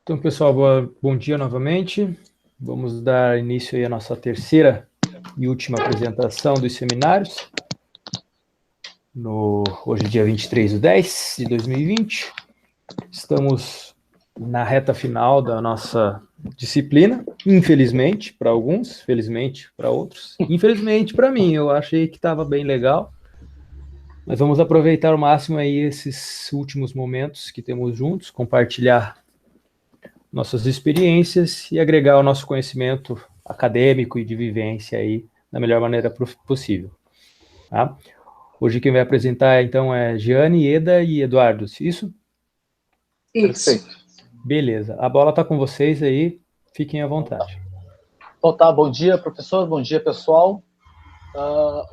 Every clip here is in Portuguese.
Então, pessoal, bom dia novamente. Vamos dar início aí à nossa terceira e última apresentação dos seminários. Hoje é dia 23/10 de 2020. Estamos na reta final da nossa disciplina, infelizmente para alguns, felizmente para outros. Infelizmente para mim, eu achei que estava bem legal. Mas vamos aproveitar ao máximo aí esses últimos momentos que temos juntos, compartilhar nossas experiências e agregar ao nosso conhecimento acadêmico e de vivência aí da melhor maneira possível. Tá? Hoje quem vai apresentar então é Jeane, Eda e Eduardo, isso? Perfeito. Beleza, a bola está com vocês aí, fiquem à vontade. Então tá, bom dia professor, bom dia pessoal.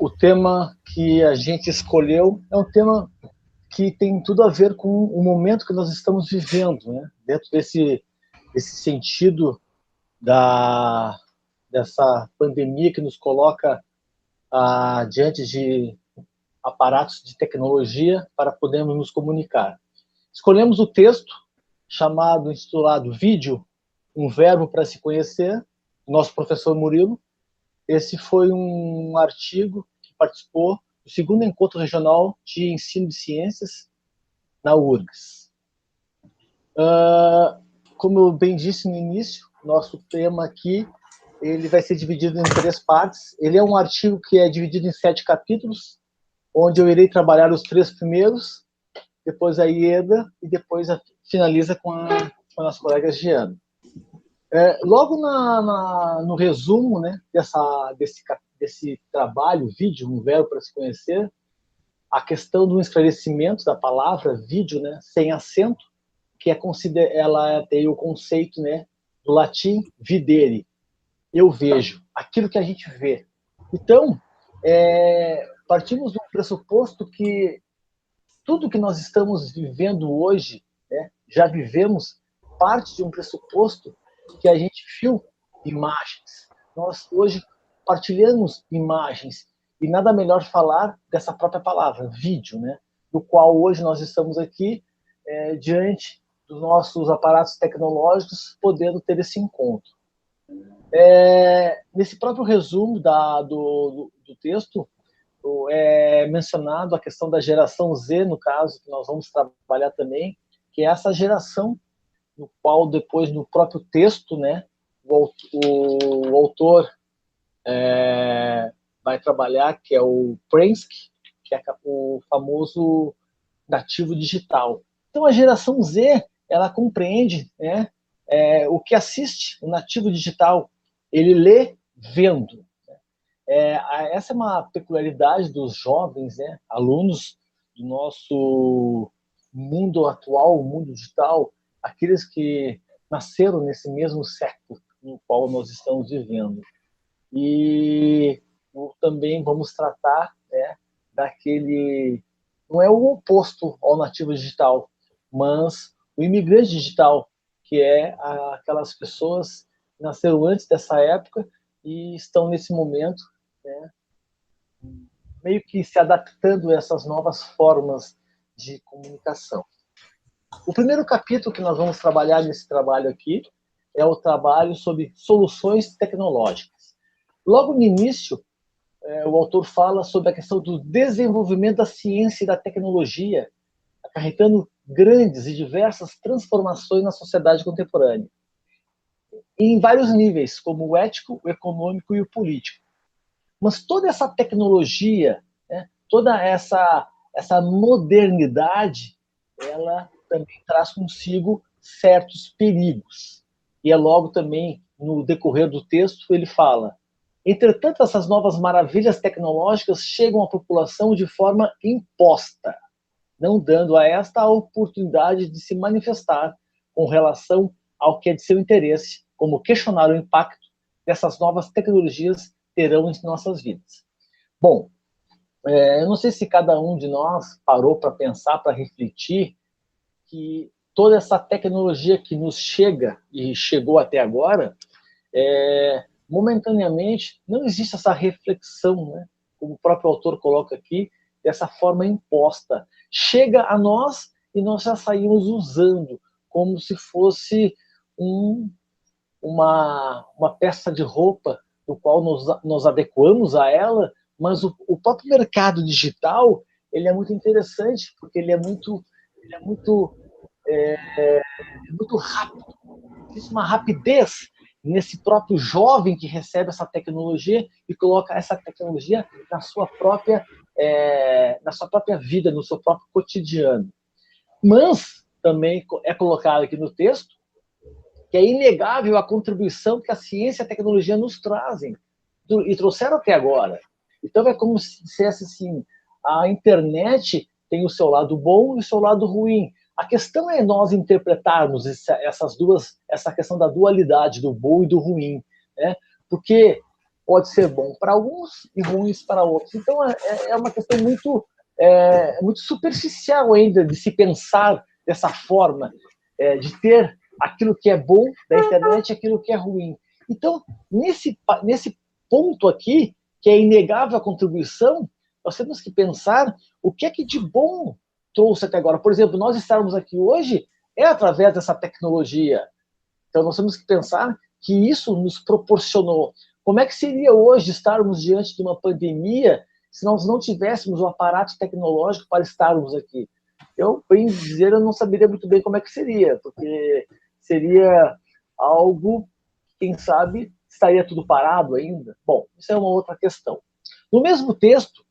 O tema que a gente escolheu é um tema que tem tudo a ver com o momento que nós estamos vivendo, né? Dentro desse sentido dessa pandemia que nos coloca diante de aparatos de tecnologia para podermos nos comunicar. Escolhemos o texto intitulado Vídeo, um verbo para se conhecer, do nosso professor Murilo. Esse foi um artigo que participou do segundo encontro regional de ensino de ciências na URGS. Como eu bem disse no início, nosso tema aqui ele vai ser dividido em 3 partes. Ele é um artigo que é dividido em 7 capítulos, onde eu irei trabalhar os 3 primeiros, depois a Ieda e depois finaliza com a nossa colega Giana. Logo no resumo, né, desse trabalho, vídeo, um verbo para se conhecer, a questão do esclarecimento da palavra vídeo, né, sem acento, que ela tem o conceito, né, do latim videre, eu vejo, aquilo que a gente vê. Então, partimos do pressuposto que tudo que nós estamos vivendo hoje, né, já vivemos parte de um pressuposto que a gente viu imagens. Nós hoje partilhamos imagens e nada melhor falar dessa própria palavra, vídeo, né, do qual hoje nós estamos aqui diante dos nossos aparatos tecnológicos podendo ter esse encontro. Nesse próprio resumo do texto, é mencionado a questão da geração Z, no caso, que nós vamos trabalhar também, que é essa geração no qual depois, no próprio texto, né, o autor vai trabalhar, que é o Prensky, que é o famoso nativo digital. Então, a geração Z, ela compreende, né, o que assiste o nativo digital, ele lê vendo. Essa é uma peculiaridade dos jovens, né, alunos do nosso mundo atual, o mundo digital, aqueles que nasceram nesse mesmo século no qual nós estamos vivendo. E também vamos tratar, né, daquele... Não é o oposto ao nativo digital, mas o imigrante digital, que é aquelas pessoas que nasceram antes dessa época e estão nesse momento, né, meio que se adaptando a essas novas formas de comunicação. O primeiro capítulo que nós vamos trabalhar nesse trabalho aqui é o trabalho sobre soluções tecnológicas. Logo no início, o autor fala sobre a questão do desenvolvimento da ciência e da tecnologia, acarretando grandes e diversas transformações na sociedade contemporânea, em vários níveis, como o ético, o econômico e o político. Mas toda essa tecnologia, né, toda essa modernidade, ela também traz consigo certos perigos. E é logo também, no decorrer do texto, ele fala: entretanto, essas novas maravilhas tecnológicas chegam à população de forma imposta, não dando a esta a oportunidade de se manifestar com relação ao que é de seu interesse, como questionar o impacto dessas novas tecnologias terão em nossas vidas. Bom, eu não sei se cada um de nós parou para pensar, para refletir, que toda essa tecnologia que nos chega e chegou até agora, momentaneamente, não existe essa reflexão, né, como o próprio autor coloca aqui, dessa forma imposta. Chega a nós e nós já saímos usando, como se fosse uma peça de roupa no qual nos adequamos a ela, mas o próprio mercado digital ele é muito interessante, porque ele é muito rápido. Existe uma rapidez nesse próprio jovem que recebe essa tecnologia e coloca essa tecnologia na sua própria vida, no seu próprio cotidiano. Mas também é colocado aqui no texto que é inegável a contribuição que a ciência e a tecnologia nos trazem e trouxeram até agora. Então é como se dissesse assim, a internet tem o seu lado bom e o seu lado ruim. A questão é nós interpretarmos essa questão da dualidade do bom e do ruim, né? Porque pode ser bom para alguns e ruins para outros. Então é uma questão muito superficial ainda de se pensar dessa forma, de ter aquilo que é bom da internet e aquilo que é ruim. Então, nesse ponto aqui, que é inegável a contribuição, nós temos que pensar o que é que de bom trouxe até agora. Por exemplo, nós estarmos aqui hoje é através dessa tecnologia. Então, nós temos que pensar que isso nos proporcionou. Como é que seria hoje estarmos diante de uma pandemia se nós não tivéssemos o aparato tecnológico para estarmos aqui? Eu, bem dizer, eu não saberia muito bem como é que seria, porque seria algo, quem sabe, estaria tudo parado ainda? Bom, isso é uma outra questão. No mesmo texto,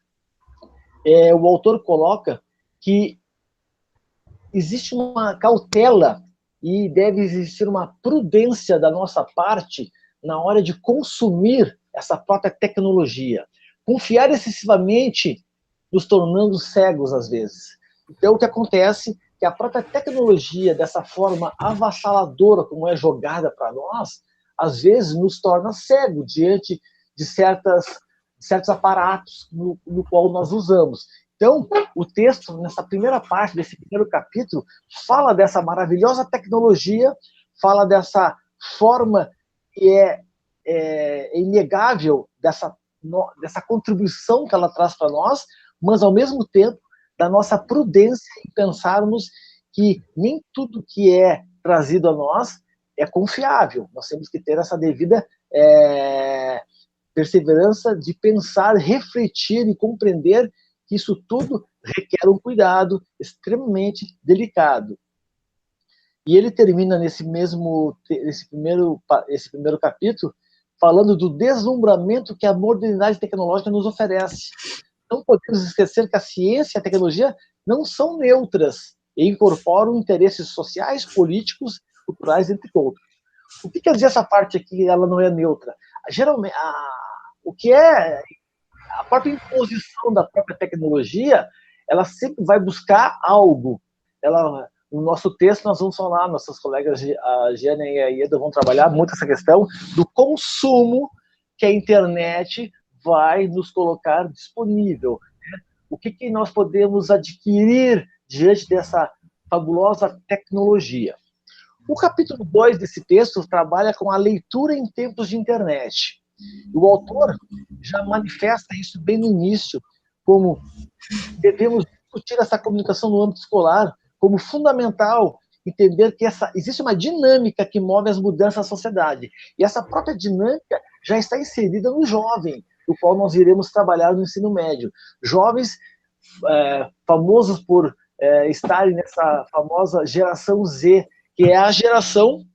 o autor coloca que existe uma cautela e deve existir uma prudência da nossa parte na hora de consumir essa própria tecnologia. Confiar excessivamente nos tornando cegos, às vezes. Então, o que acontece é que a própria tecnologia, dessa forma avassaladora como é jogada para nós, às vezes nos torna cego diante de certos aparatos no qual nós usamos. Então, o texto, nessa primeira parte desse primeiro capítulo, fala dessa maravilhosa tecnologia, fala dessa forma que é inegável dessa contribuição que ela traz para nós, mas, ao mesmo tempo, da nossa prudência em pensarmos que nem tudo que é trazido a nós é confiável. Nós temos que ter essa devida perseverança de pensar, refletir e compreender que isso tudo requer um cuidado extremamente delicado. E ele termina esse primeiro capítulo falando do deslumbramento que a modernidade tecnológica nos oferece. Não podemos esquecer que a ciência e a tecnologia não são neutras e incorporam interesses sociais, políticos, culturais, entre outros. O que quer dizer essa parte aqui, ela não é neutra? Geralmente, o que é a própria imposição da própria tecnologia, ela sempre vai buscar algo. No nosso texto, nós vamos falar, nossas colegas, a Giana e a Ieda, vão trabalhar muito essa questão do consumo que a internet vai nos colocar disponível. Né? O que nós podemos adquirir diante dessa fabulosa tecnologia. O capítulo 2 desse texto trabalha com a leitura em tempos de internet. O autor já manifesta isso bem no início, como devemos discutir essa comunicação no âmbito escolar, como fundamental entender que existe uma dinâmica que move as mudanças da sociedade. E essa própria dinâmica já está inserida no jovem, do qual nós iremos trabalhar no ensino médio. Jovens famosos por estarem nessa famosa geração Z, que é a geração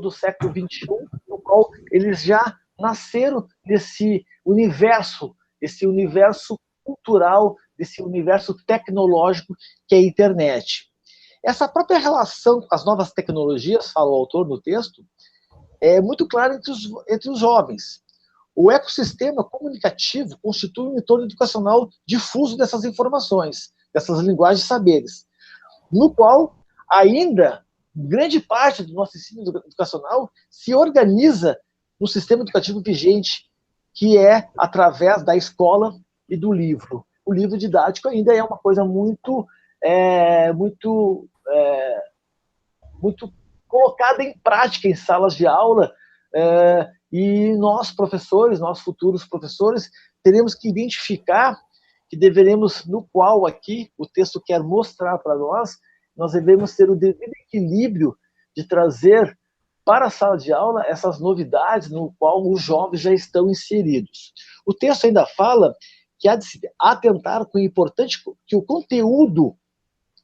do século XXI, no qual eles já nasceram nesse universo cultural, desse universo tecnológico que é a internet. Essa própria relação com as novas tecnologias, fala o autor no texto, é muito clara entre os jovens. O ecossistema comunicativo constitui um entorno educacional difuso dessas informações, dessas linguagens de saberes, no qual ainda grande parte do nosso ensino educacional se organiza no sistema educativo vigente, que é através da escola e do livro. O livro didático ainda é uma coisa muito colocada em prática em salas de aula, e nós, professores, nós futuros professores, teremos que identificar que deveremos, no qual aqui o texto quer mostrar para nós devemos ter o devido equilíbrio de trazer para a sala de aula essas novidades no qual os jovens já estão inseridos. O texto ainda fala que há de se atentar com o importante que o conteúdo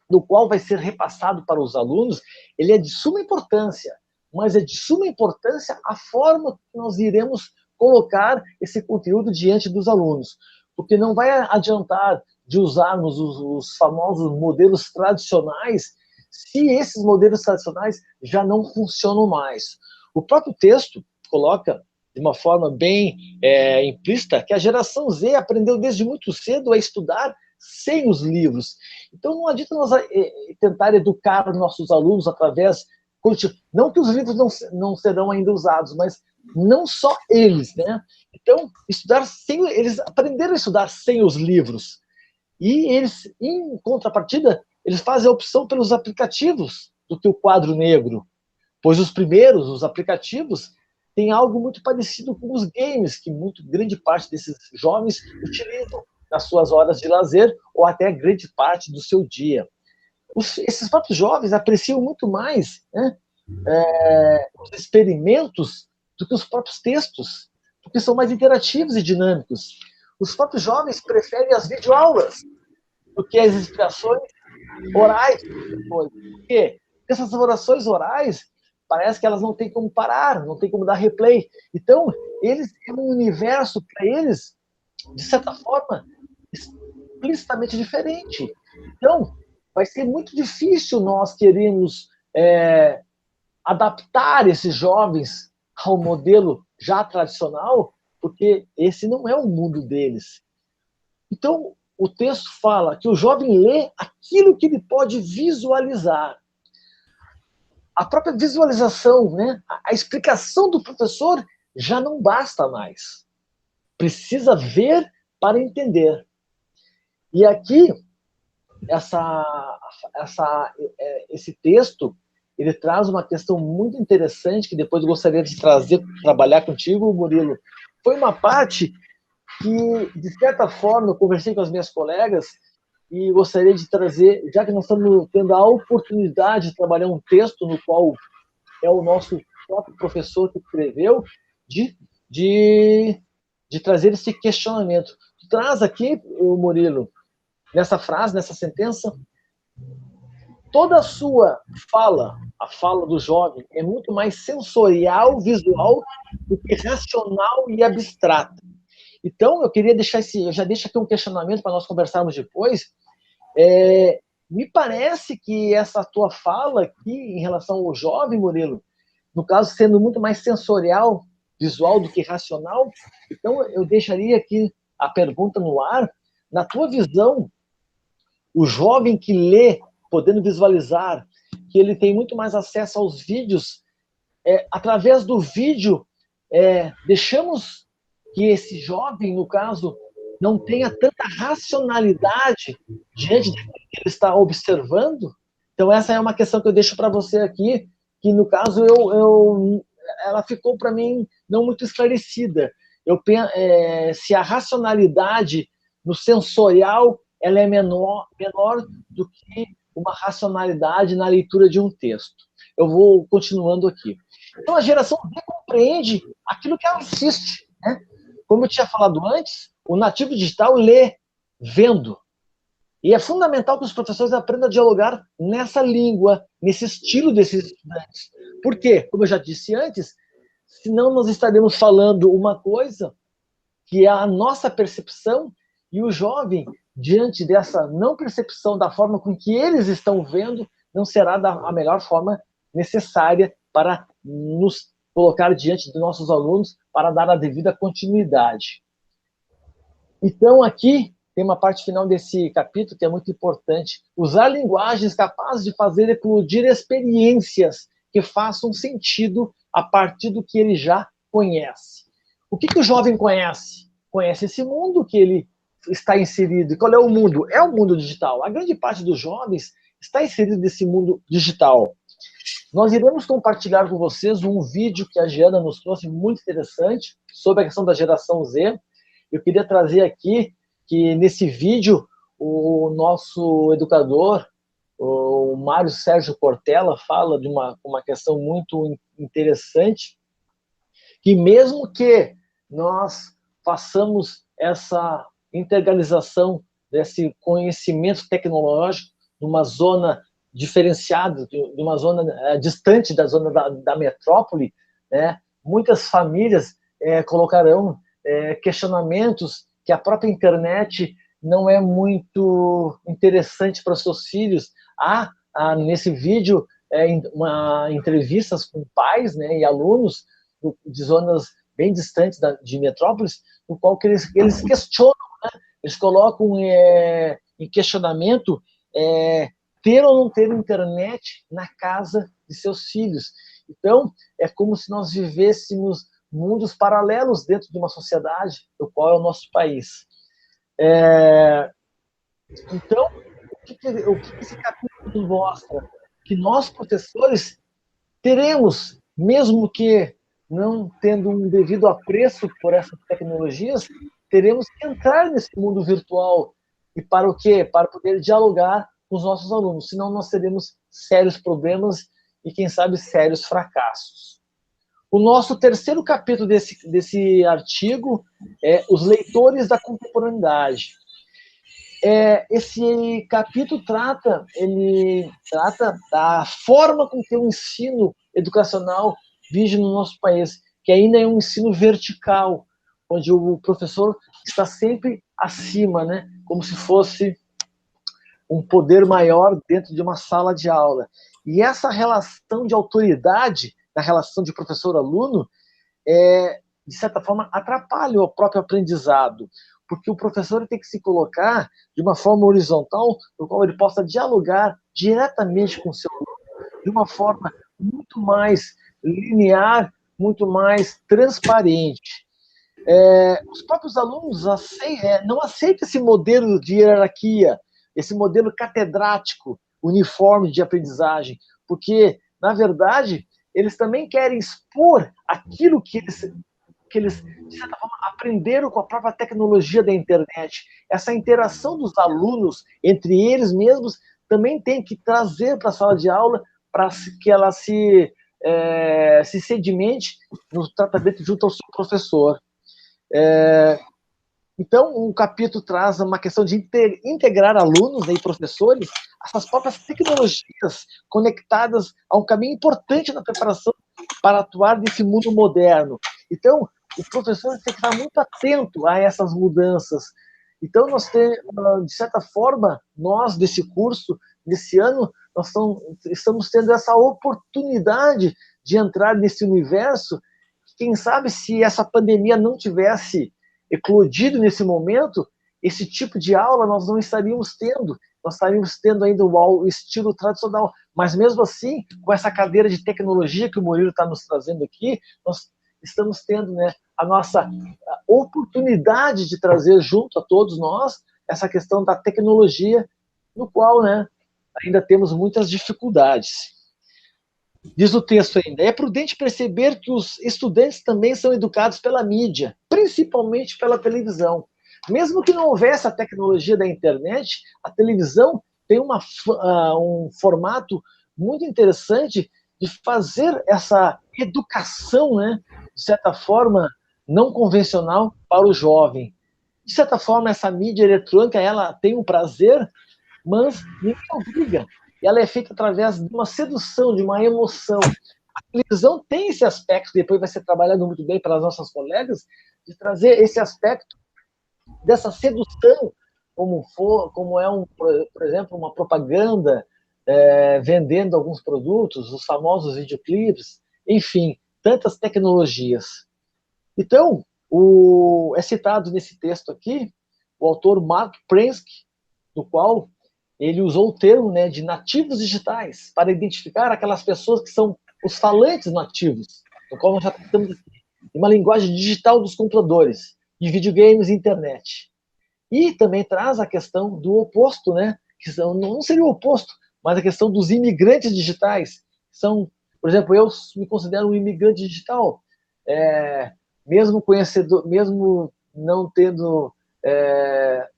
do qual vai ser repassado para os alunos, ele é de suma importância, mas é de suma importância a forma que nós iremos colocar esse conteúdo diante dos alunos, porque não vai adiantar de usarmos os famosos modelos tradicionais se esses modelos tradicionais já não funcionam mais. O próprio texto coloca de uma forma bem implícita que a geração Z aprendeu desde muito cedo a estudar sem os livros. Então não adianta nós tentar educar nossos alunos através... Não que os livros não serão ainda usados, mas não só eles, né? Então, eles aprenderam a estudar sem os livros. E eles, em contrapartida, eles fazem a opção pelos aplicativos do que o quadro negro. Pois os aplicativos, têm algo muito parecido com os games, que grande parte desses jovens utilizam nas suas horas de lazer, ou até grande parte do seu dia. Esses próprios jovens apreciam muito mais, né, os experimentos do que os próprios textos, porque são mais interativos e dinâmicos. Os próprios jovens preferem as videoaulas do que as explicações orais. Por quê? Porque essas orações orais, parece que elas não têm como parar, não tem como dar replay. Então, é um universo para eles, de certa forma, explicitamente diferente. Então, vai ser muito difícil nós queremos adaptar esses jovens ao modelo já tradicional, porque esse não é o mundo deles. Então, o texto fala que o jovem lê aquilo que ele pode visualizar. A própria visualização, né, a explicação do professor já não basta mais. Precisa ver para entender. E aqui, esse texto, ele traz uma questão muito interessante, que depois eu gostaria de trabalhar contigo, Murilo. Foi uma parte que, de certa forma, eu conversei com as minhas colegas e gostaria de trazer, já que nós estamos tendo a oportunidade de trabalhar um texto no qual é o nosso próprio professor que escreveu, de trazer esse questionamento. Traz aqui, Murilo, nessa frase, nessa sentença, toda a sua fala, a fala do jovem, é muito mais sensorial, visual, do que racional e abstrata. Então, eu queria eu já deixo aqui um questionamento para nós conversarmos depois. Me parece que essa tua fala aqui, em relação ao jovem, Murilo, no caso, sendo muito mais sensorial, visual, do que racional, então eu deixaria aqui a pergunta no ar. Na tua visão, o jovem que lê, podendo visualizar, que ele tem muito mais acesso aos vídeos, através do vídeo, deixamos que esse jovem, no caso, não tenha tanta racionalidade diante daquilo que ele está observando? Então, essa é uma questão que eu deixo para você aqui, que, no caso, ela ficou, para mim, não muito esclarecida. Se a racionalidade no sensorial ela é menor do que uma racionalidade na leitura de um texto. Eu vou continuando aqui. Então, a geração Z compreende aquilo que ela assiste, né? Como eu tinha falado antes, o nativo digital lê vendo. E é fundamental que os professores aprendam a dialogar nessa língua, nesse estilo desses estudantes. Por quê? Como eu já disse antes, senão nós estaremos falando uma coisa que é a nossa percepção, e o jovem, diante dessa não percepção da forma com que eles estão vendo, não será a melhor forma necessária para nos colocar diante dos nossos alunos para dar a devida continuidade. Então, aqui tem uma parte final desse capítulo que é muito importante. Usar linguagens capazes de fazer eclodir experiências que façam sentido a partir do que ele já conhece. O que o jovem conhece? Conhece esse mundo que ele está inserido. E qual é o mundo? É o mundo digital. A grande parte dos jovens está inserido nesse mundo digital. Nós iremos compartilhar com vocês um vídeo que a Giana nos trouxe muito interessante sobre a questão da geração Z. Eu queria trazer aqui que nesse vídeo o nosso educador, O Mário Sérgio Cortella fala de uma questão muito interessante, que mesmo que nós façamos essa integralização desse conhecimento tecnológico numa zona diferenciada, de uma zona distante da zona da metrópole, né, muitas famílias colocarão questionamentos que a própria internet não é muito interessante para os seus filhos. Nesse vídeo, entrevistas com pais, né, e alunos de zonas bem distantes de metrópoles, no qual que eles questionam, né, eles colocam em questionamento ter ou não ter internet na casa de seus filhos. Então, é como se nós vivêssemos mundos paralelos dentro de uma sociedade, do qual é o nosso país. Então, o que esse capítulo mostra? Que nós, professores, teremos, mesmo que não tendo um devido apreço por essas tecnologias, teremos que entrar nesse mundo virtual. E para o quê? Para poder dialogar com os nossos alunos, senão nós teremos sérios problemas e, quem sabe, sérios fracassos. O nosso terceiro capítulo desse artigo é Os Leitores da Contemporaneidade. Esse capítulo trata da forma com que o ensino educacional vive no nosso país, que ainda é um ensino vertical, onde o professor está sempre acima, né? Como se fosse um poder maior dentro de uma sala de aula. E essa relação de autoridade, na relação de professor-aluno, de certa forma, atrapalha o próprio aprendizado, porque o professor tem que se colocar de uma forma horizontal, no qual ele possa dialogar diretamente com o seu aluno, de uma forma muito mais linear, muito mais transparente. Os próprios alunos não aceitam esse modelo de hierarquia, esse modelo catedrático, uniforme de aprendizagem, porque, na verdade, eles também querem expor aquilo que eles, de certa forma, aprenderam com a própria tecnologia da internet. Essa interação dos alunos entre eles mesmos também tem que trazer para a sala de aula para que ela se sedimente no tratamento junto ao seu professor. Então, o capítulo traz uma questão de integrar alunos e professores essas próprias tecnologias conectadas a um caminho importante na preparação para atuar nesse mundo moderno. Então, o professor tem que estar muito atento a essas mudanças. Então, de certa forma, nós, desse curso, desse ano, nós estamos tendo essa oportunidade de entrar nesse universo. Quem sabe, se essa pandemia não tivesse eclodido nesse momento, esse tipo de aula nós não estaríamos tendo. Nós estaríamos tendo ainda o estilo tradicional. Mas, mesmo assim, com essa cadeira de tecnologia que o Murilo está nos trazendo aqui, nós estamos tendo, né, a nossa oportunidade de trazer junto a todos nós essa questão da tecnologia, no qual, né, ainda temos muitas dificuldades. Diz o texto ainda, é prudente perceber que os estudantes também são educados pela mídia, principalmente pela televisão. Mesmo que não houvesse a tecnologia da internet, a televisão tem um formato muito interessante de fazer essa educação, né, de certa forma, não convencional para o jovem. De certa forma, essa mídia eletrônica, ela tem um prazer, mas ninguém obriga. Ela é feita através de uma sedução, de uma emoção. A televisão tem esse aspecto, depois vai ser trabalhado muito bem para as nossas colegas, de trazer esse aspecto dessa sedução, como por exemplo, uma propaganda vendendo alguns produtos, os famosos videoclipes, enfim, tantas tecnologias. Então, é citado nesse texto aqui o autor Mark Prensky, do qual ele usou o termo, né, de nativos digitais para identificar aquelas pessoas que são os falantes nativos, do qual nós já tratamos aqui, uma linguagem digital dos computadores, de videogames e internet. E também traz a questão do oposto, né, que não seria o oposto, mas a questão dos imigrantes digitais. Por exemplo, eu me considero um imigrante digital, mesmo conhecedor, mesmo não tendo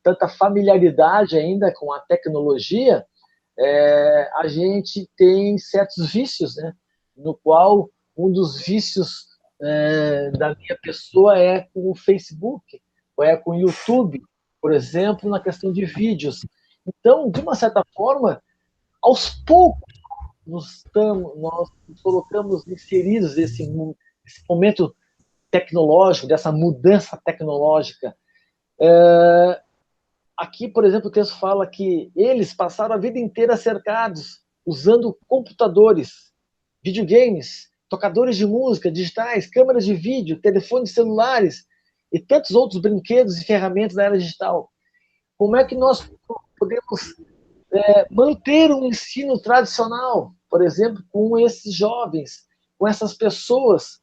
tanta familiaridade ainda com a tecnologia, a gente tem certos vícios, né? No qual um dos vícios da minha pessoa é com o Facebook, ou é com o YouTube, por exemplo, na questão de vídeos. Então, de uma certa forma, aos poucos, nós nos colocamos inseridos nesse momento tecnológico, dessa mudança tecnológica. Aqui, por exemplo, o texto fala que eles passaram a vida inteira cercados, usando computadores, videogames, tocadores de música, digitais, câmeras de vídeo, telefones celulares e tantos outros brinquedos e ferramentas da era digital. Como é que nós podemos manter um ensino tradicional, por exemplo, com esses jovens, com essas pessoas,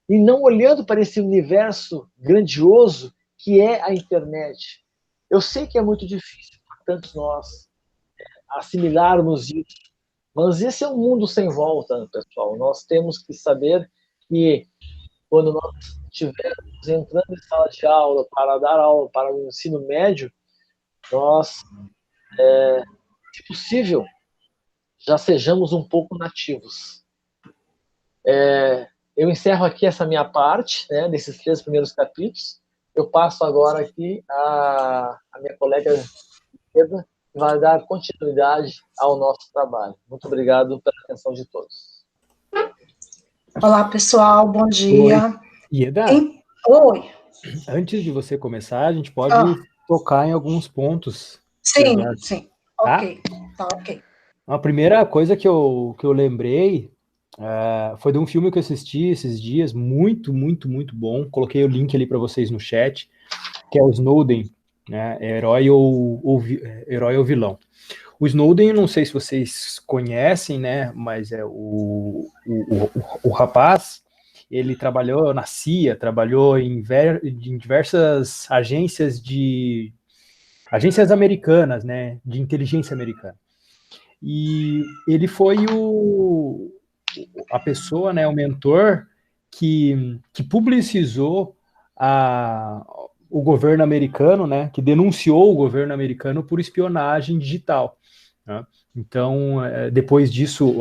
e não olhando para esse universo grandioso que é a internet? Eu sei que é muito difícil para tantos nós assimilarmos isso, mas esse é um mundo sem volta, pessoal. Nós temos que saber que quando nós estivermos entrando em sala de aula para dar aula para o ensino médio, nós, se possível, já sejamos um pouco nativos. Eu encerro aqui essa minha parte, né, desses 3 primeiros capítulos. Eu passo agora aqui a minha colega Eda, que vai dar continuidade ao nosso trabalho. Muito obrigado pela atenção de todos. Olá, pessoal, bom dia. Oi. Ieda, Oi. Antes de você começar, a gente pode tocar em alguns pontos. Sim, verdade? sim. Tá? Ok, tá ok. A primeira coisa que eu lembrei foi de um filme que eu assisti esses dias, muito, muito, muito bom. Coloquei o link ali para vocês no chat, que é o Snowden, né? Herói ou vilão. O Snowden, não sei se vocês conhecem, né? Mas é o rapaz, ele trabalhou na CIA, trabalhou em diversas agências americanas, né? De inteligência americana. E ele foi a pessoa, né, o mentor que publicizou o governo americano, né, que denunciou o governo americano por espionagem digital. Né? Então, depois disso,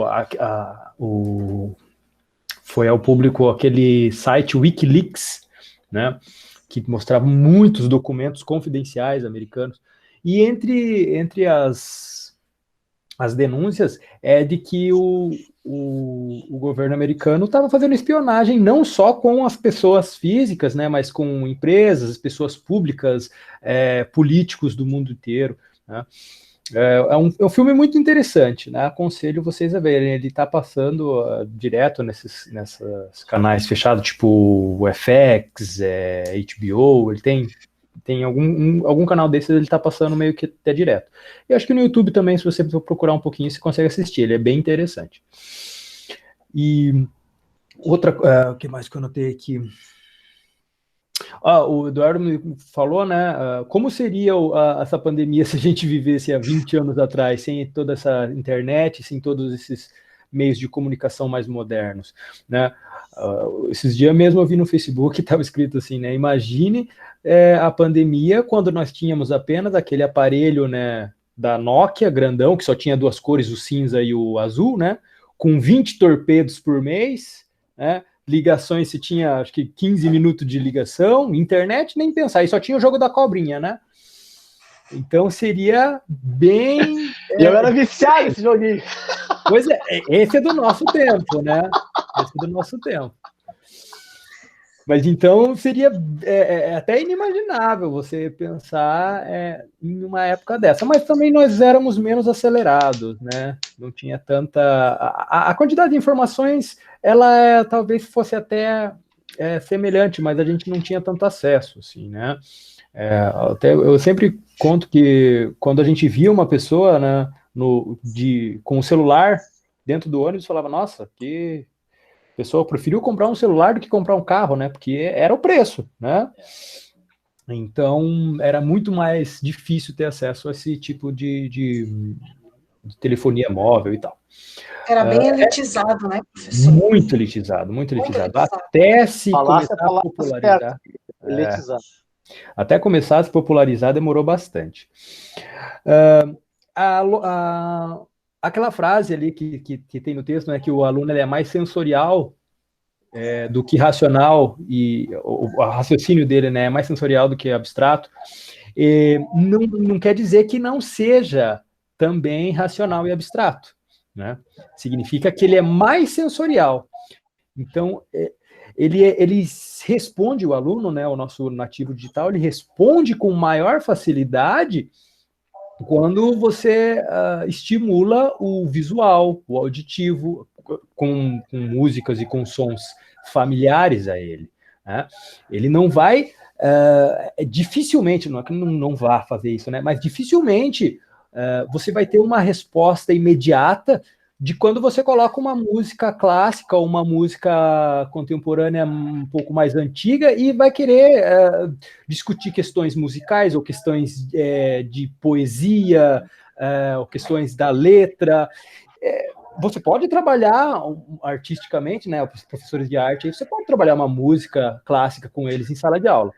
foi ao público aquele site Wikileaks, né, que mostrava muitos documentos confidenciais americanos. E entre as denúncias é de que o governo americano estava fazendo espionagem não só com as pessoas físicas, né, mas com empresas, pessoas públicas, políticos do mundo inteiro. Né? É um filme muito interessante, né? Aconselho vocês a verem. Ele está passando direto nesses canais fechados, tipo o FX, HBO, ele tem algum canal desses, ele tá passando meio que até direto. Eu acho que no YouTube também, se você procurar um pouquinho, você consegue assistir, ele é bem interessante. E outra, o que mais que eu notei aqui? O Eduardo me falou, né, como seria essa pandemia se a gente vivesse há 20 anos atrás, sem toda essa internet, sem todos esses meios de comunicação mais modernos, né? Esses dias mesmo eu vi no Facebook, estava escrito assim, né, imagine a pandemia quando nós tínhamos apenas aquele aparelho, né, da Nokia, grandão, que só tinha 2 cores, o cinza e o azul, né, com 20 torpedos por mês, né, ligações, se tinha, acho que 15 minutos de ligação, internet, nem pensar, e só tinha o jogo da cobrinha, né? Então seria bem... Eu era viciado nesse joguinho. Pois é, esse é do nosso tempo, né? Esse é do nosso tempo. Mas então seria até inimaginável você pensar em uma época dessa. Mas também nós éramos menos acelerados, né? Não tinha tanta... A quantidade de informações, ela talvez fosse até semelhante, mas a gente não tinha tanto acesso, assim, né? Até eu sempre conto que quando a gente via uma pessoa, né, com o celular dentro do ônibus, falava, nossa, que... A pessoa preferiu comprar um celular do que comprar um carro, né? Porque era o preço, né? Então, era muito mais difícil ter acesso a esse tipo de telefonia móvel e tal. Era bem elitizado, né, professor? Muito elitizado, muito elitizado. Até se começar a popularizar. Elitizado. Até começar a se popularizar demorou bastante. aquela frase ali que tem no texto, né, que o aluno ele é mais sensorial do que racional, e o raciocínio dele, né, é mais sensorial do que abstrato, não quer dizer que não seja também racional e abstrato, né? Significa que ele é mais sensorial. Então, ele responde, o aluno, né, o nosso nativo digital, ele responde com maior facilidade quando você estimula o visual, o auditivo, com músicas e com sons familiares a ele, né? Ele não vai, dificilmente, não é que não vá fazer isso, né? Mas dificilmente você vai ter uma resposta imediata de quando você coloca uma música clássica ou uma música contemporânea um pouco mais antiga e vai querer discutir questões musicais ou questões de poesia, ou questões da letra. Você pode trabalhar artisticamente, né? Os professores de arte, você pode trabalhar uma música clássica com eles em sala de aula.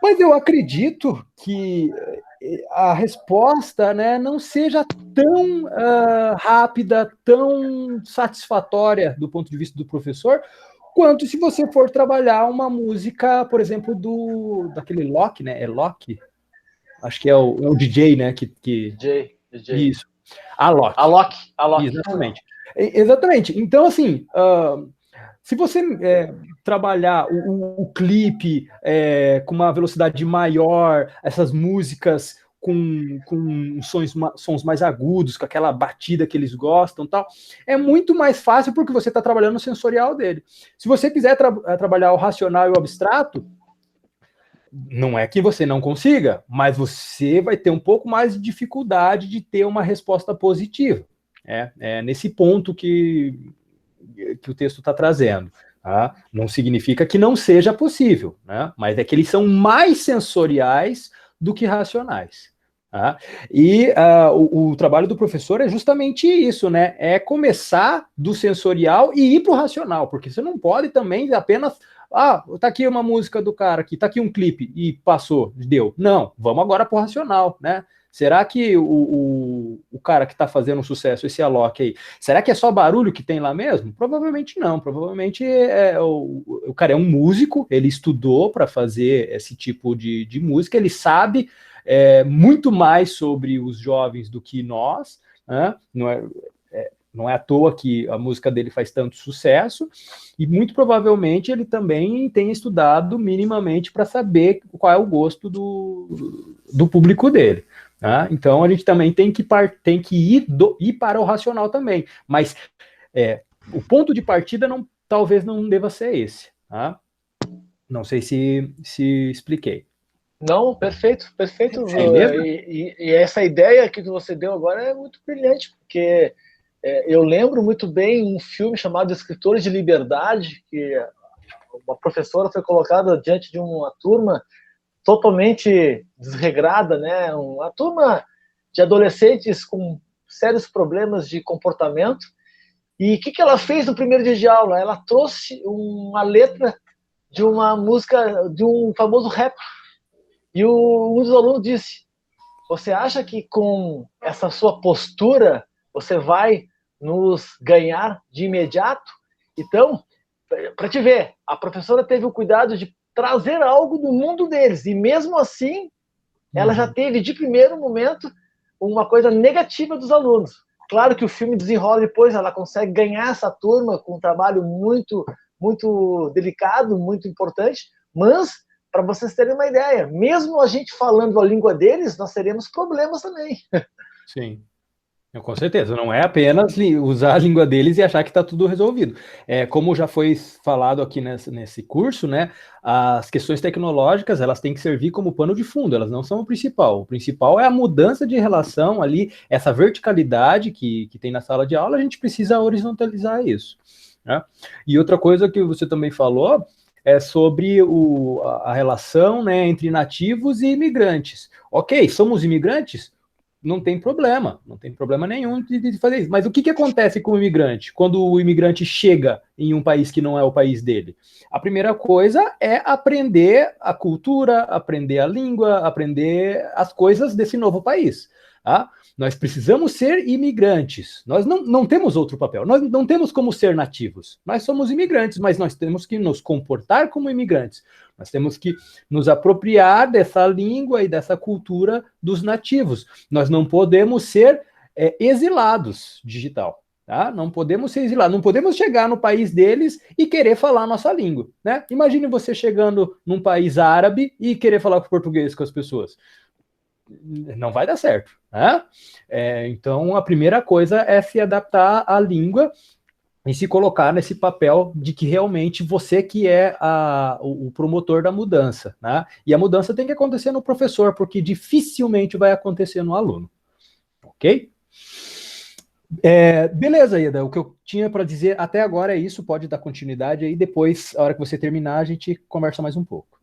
Mas eu acredito que a resposta, né, não seja tão rápida, tão satisfatória do ponto de vista do professor, quanto se você for trabalhar uma música, por exemplo, daquele Locke, né? É Locke? Acho que é o DJ, né? DJ. Isso. Alok. Exatamente. Exatamente. Então, assim, se você trabalhar o clipe com uma velocidade maior, essas músicas com sons mais agudos, com aquela batida que eles gostam, tal, é muito mais fácil porque você está trabalhando o sensorial dele. Se você quiser trabalhar o racional e o abstrato, não é que você não consiga, mas você vai ter um pouco mais de dificuldade de ter uma resposta positiva. É nesse ponto que o texto está trazendo. Tá? Não significa que não seja possível, né? Mas é que eles são mais sensoriais do que racionais. Tá? E o trabalho do professor é justamente isso, né? É começar do sensorial e ir para o racional, porque você não pode também apenas tá aqui uma música do cara aqui, tá aqui um clipe e passou, deu. Não, vamos agora para o racional, né? Será que o cara que está fazendo um sucesso, esse Alok aí, será que é só barulho que tem lá mesmo? Provavelmente não. Provavelmente o cara é um músico, ele estudou para fazer esse tipo de música, ele sabe muito mais sobre os jovens do que nós, né? Não é à toa que a música dele faz tanto sucesso, e muito provavelmente ele também tem estudado minimamente para saber qual é o gosto do público dele. Tá? Então a gente também tem que ir para o racional também, mas o ponto de partida talvez não deva ser esse. Tá? Não sei se expliquei. Não, perfeito. mesmo? E essa ideia que você deu agora é muito brilhante, porque eu lembro muito bem um filme chamado Escritores de Liberdade, que uma professora foi colocada diante de uma turma totalmente desregrada, né? Uma turma de adolescentes com sérios problemas de comportamento. E o que ela fez no primeiro dia de aula? Ela trouxe uma letra de uma música, de um famoso rap. E um dos alunos disse: você acha que com essa sua postura você vai nos ganhar de imediato? Então, para te ver, a professora teve o cuidado de trazer algo do mundo deles, e mesmo assim, ela já teve, de primeiro momento, uma coisa negativa dos alunos. Claro que o filme desenrola depois, ela consegue ganhar essa turma com um trabalho muito, muito delicado, muito importante, mas, para vocês terem uma ideia, mesmo a gente falando a língua deles, nós teremos problemas também. Sim. Com certeza, não é apenas usar a língua deles e achar que está tudo resolvido. Como já foi falado aqui nesse curso, né, as questões tecnológicas elas têm que servir como pano de fundo, elas não são o principal. O principal é a mudança de relação ali, essa verticalidade que tem na sala de aula, a gente precisa horizontalizar isso. Né? E outra coisa que você também falou é sobre a relação, né, entre nativos e imigrantes. Ok, somos imigrantes? Não tem problema nenhum de fazer isso. Mas o que acontece com o imigrante quando o imigrante chega em um país que não é o país dele? A primeira coisa é aprender a cultura, aprender a língua, aprender as coisas desse novo país. Tá? Nós precisamos ser imigrantes. Nós não temos outro papel. Nós não temos como ser nativos. Nós somos imigrantes, mas nós temos que nos comportar como imigrantes. Nós temos que nos apropriar dessa língua e dessa cultura dos nativos. Nós não podemos ser exilados digital. Tá? Não podemos ser exilados. Não podemos chegar no país deles e querer falar a nossa língua. Né? Imagine você chegando num país árabe e querer falar português com as pessoas. Não vai dar certo, né? Então, a primeira coisa é se adaptar à língua e se colocar nesse papel de que realmente você que é o promotor da mudança, né? E a mudança tem que acontecer no professor, porque dificilmente vai acontecer no aluno, ok? Beleza, Ieda, o que eu tinha para dizer até agora é isso, pode dar continuidade aí, depois, a hora que você terminar, a gente conversa mais um pouco.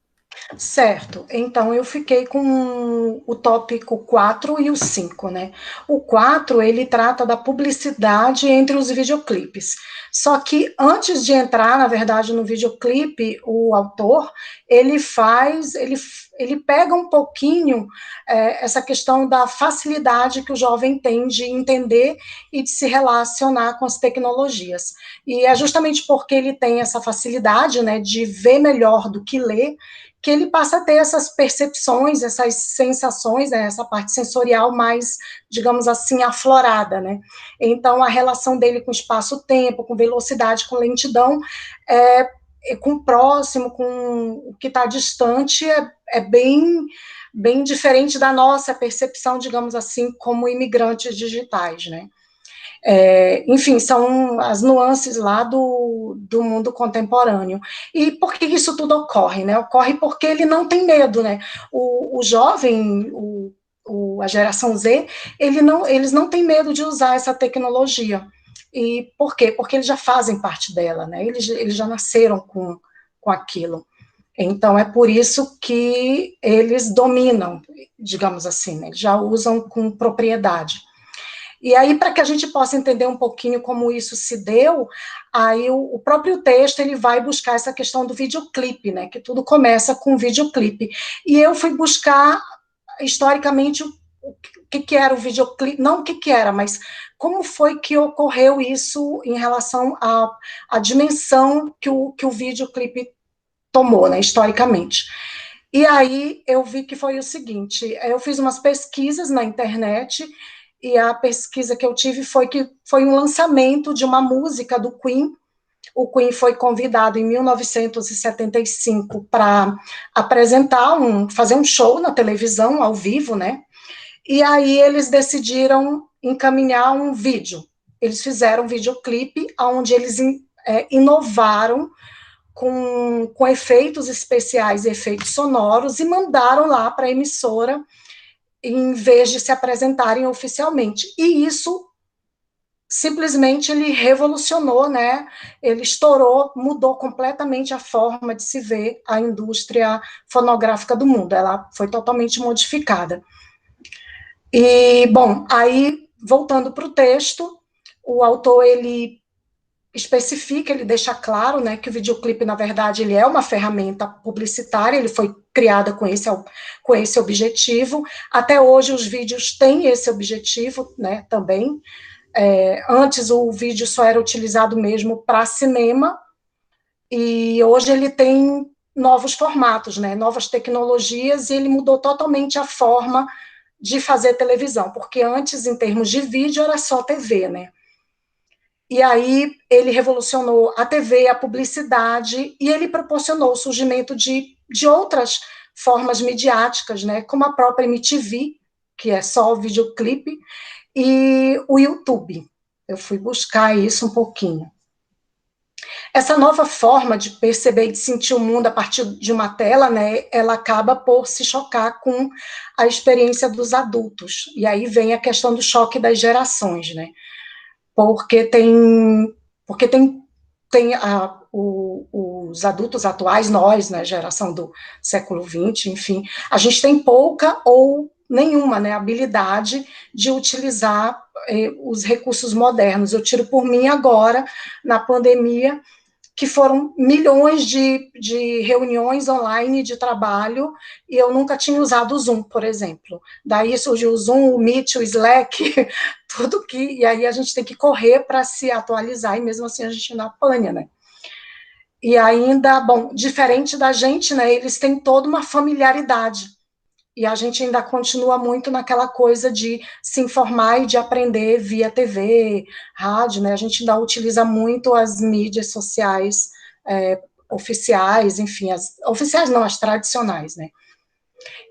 Certo, então eu fiquei com o tópico 4 e o 5, né? O 4, ele trata da publicidade entre os videoclipes. Só que antes de entrar, na verdade, no videoclipe, o autor, ele pega um pouquinho essa questão da facilidade que o jovem tem de entender e de se relacionar com as tecnologias. E é justamente porque ele tem essa facilidade, né, de ver melhor do que ler, que ele passa a ter essas percepções, essas sensações, né, essa parte sensorial mais, digamos assim, aflorada, né? Então, a relação dele com espaço-tempo, com velocidade, com lentidão, com o próximo, com o que está distante, é bem diferente da nossa percepção, digamos assim, como imigrantes digitais, né? Enfim, são as nuances lá do mundo contemporâneo. E por que isso tudo ocorre, né? Ocorre porque ele não tem medo, né? O jovem, a geração Z, eles não têm medo de usar essa tecnologia. E por quê? Porque eles já fazem parte dela, né? Eles já nasceram com aquilo. Então, é por isso que eles dominam, digamos assim, né? Eles já usam com propriedade. E aí, para que a gente possa entender um pouquinho como isso se deu, aí o próprio texto, ele vai buscar essa questão do videoclipe, né, que tudo começa com videoclipe. E eu fui buscar, historicamente, o que era o videoclipe, não o que era, mas como foi que ocorreu isso em relação à dimensão que o videoclipe tomou, né, historicamente. E aí, eu vi que foi o seguinte, eu fiz umas pesquisas na internet, e a pesquisa que eu tive foi um lançamento de uma música do Queen. O Queen foi convidado em 1975 para fazer um show na televisão, ao vivo, né? E aí eles decidiram encaminhar um vídeo. Eles fizeram um videoclipe onde eles inovaram com efeitos especiais e efeitos sonoros e mandaram lá para a emissora, em vez de se apresentarem oficialmente. E isso, simplesmente, ele revolucionou, né? Ele estourou, mudou completamente a forma de se ver a indústria fonográfica do mundo. Ela foi totalmente modificada. E, bom, aí, voltando para o texto, o autor, ele especifica, ele deixa claro, né, que o videoclipe, na verdade, ele é uma ferramenta publicitária, ele foi criada com esse objetivo. Até hoje, os vídeos têm esse objetivo, né, também. Antes, o vídeo só era utilizado mesmo para cinema, e hoje ele tem novos formatos, né, novas tecnologias, e ele mudou totalmente a forma de fazer televisão, porque antes, em termos de vídeo, era só TV, né. E aí ele revolucionou a TV, a publicidade, e ele proporcionou o surgimento de outras formas midiáticas, né, como a própria MTV, que é só o videoclipe, e o YouTube. Eu fui buscar isso um pouquinho. Essa nova forma de perceber e de sentir o mundo a partir de uma tela, né, ela acaba por se chocar com a experiência dos adultos. E aí vem a questão do choque das gerações, né? Porque os adultos atuais, nós, né, geração do século XX, enfim, a gente tem pouca ou nenhuma, né, habilidade de utilizar os recursos modernos. Eu tiro por mim agora, na pandemia, que foram milhões de reuniões online de trabalho, e eu nunca tinha usado o Zoom, por exemplo. Daí surgiu o Zoom, o Meet, o Slack, tudo e aí a gente tem que correr para se atualizar, e mesmo assim a gente ainda apanha, né? E ainda, bom, diferente da gente, né, eles têm toda uma familiaridade, e a gente ainda continua muito naquela coisa de se informar e de aprender via TV, rádio, né? A gente ainda utiliza muito as mídias sociais oficiais, enfim, as oficiais não, as tradicionais, né?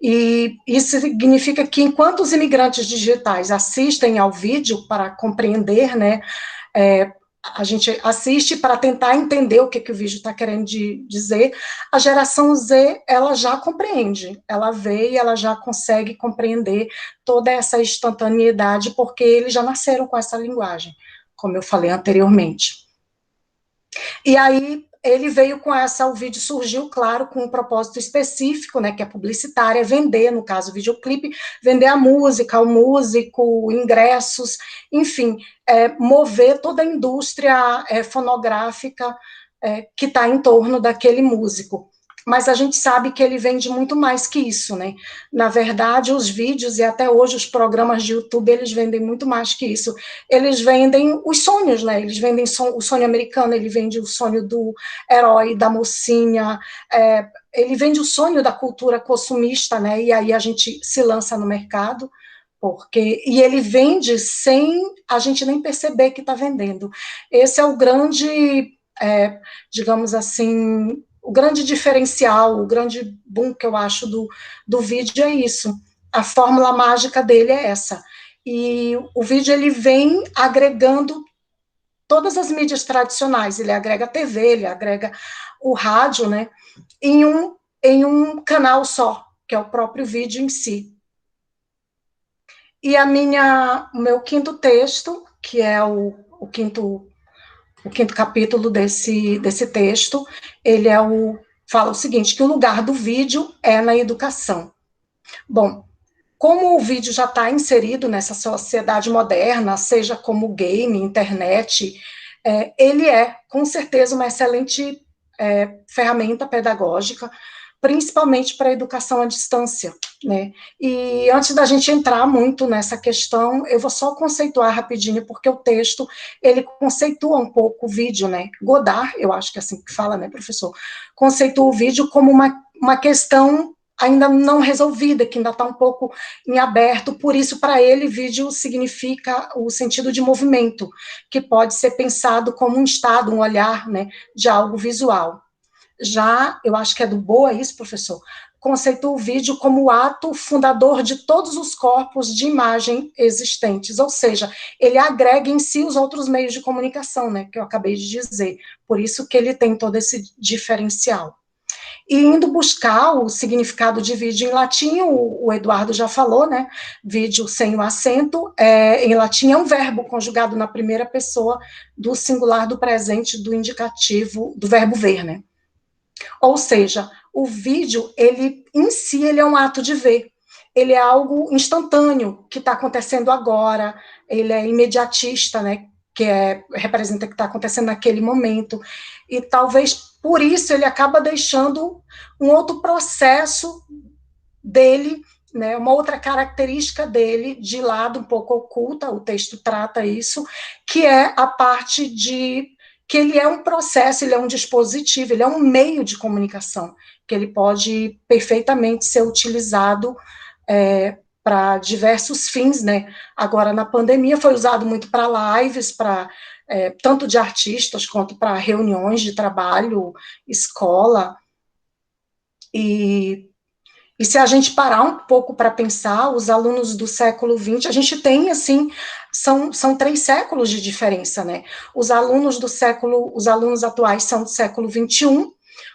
E isso significa que enquanto os imigrantes digitais assistem ao vídeo para compreender, né, a gente assiste para tentar entender o que o vídeo está querendo dizer, a geração Z, ela já compreende, ela vê e ela já consegue compreender toda essa instantaneidade, porque eles já nasceram com essa linguagem, como eu falei anteriormente. E aí, ele veio com o vídeo surgiu, claro, com um propósito específico, né, que é publicitária, vender, no caso, o videoclipe, vender a música, o músico, ingressos, enfim, mover toda a indústria fonográfica que está em torno daquele músico. Mas a gente sabe que ele vende muito mais que isso, né? Na verdade, os vídeos e até hoje os programas de YouTube, eles vendem muito mais que isso. Eles vendem os sonhos, né? Eles vendem o sonho americano, ele vende o sonho do herói, da mocinha, ele vende o sonho da cultura consumista, né? E aí a gente se lança no mercado, e ele vende sem a gente nem perceber que está vendendo. Esse é o grande, digamos assim, o grande diferencial, o grande boom que eu acho do vídeo é isso. A fórmula mágica dele é essa. E o vídeo, ele vem agregando todas as mídias tradicionais, ele agrega a TV, ele agrega o rádio, né, em um canal só, que é o próprio vídeo em si. E o meu quinto texto, que é o quinto capítulo desse texto, ele fala o seguinte, que o lugar do vídeo é na educação. Bom, como o vídeo já está inserido nessa sociedade moderna, seja como game, internet, ele é, com certeza, uma excelente ferramenta pedagógica, principalmente para a educação à distância, né? E antes da gente entrar muito nessa questão, eu vou só conceituar rapidinho, porque o texto, ele conceitua um pouco o vídeo, né? Godard, eu acho que é assim que fala, né, professor? Conceitua o vídeo como uma questão ainda não resolvida, que ainda está um pouco em aberto, por isso, para ele, vídeo significa o sentido de movimento, que pode ser pensado como um estado, um olhar, né, de algo visual. Já, eu acho que é do Boa isso, professor, conceitua o vídeo como o ato fundador de todos os corpos de imagem existentes, ou seja, ele agrega em si os outros meios de comunicação, né, que eu acabei de dizer, por isso que ele tem todo esse diferencial. E indo buscar o significado de vídeo em latim, o Eduardo já falou, né, vídeo sem o acento, em latim é um verbo conjugado na primeira pessoa do singular do presente do indicativo, do verbo ver, né. Ou seja, o vídeo, ele em si, ele é um ato de ver. Ele é algo instantâneo, que está acontecendo agora, ele é imediatista, né, que representa o que está acontecendo naquele momento, e talvez por isso ele acaba deixando um outro processo dele, né, uma outra característica dele de lado, um pouco oculta, o texto trata isso, que é a parte que ele é um processo, ele é um dispositivo, ele é um meio de comunicação, que ele pode perfeitamente ser utilizado para diversos fins, né? Agora, na pandemia, foi usado muito para lives, tanto de artistas, quanto para reuniões de trabalho, escola, e se a gente parar um pouco para pensar, os alunos do século XX, a gente tem, assim, são 3 séculos de diferença, né? Os alunos atuais são do século XXI,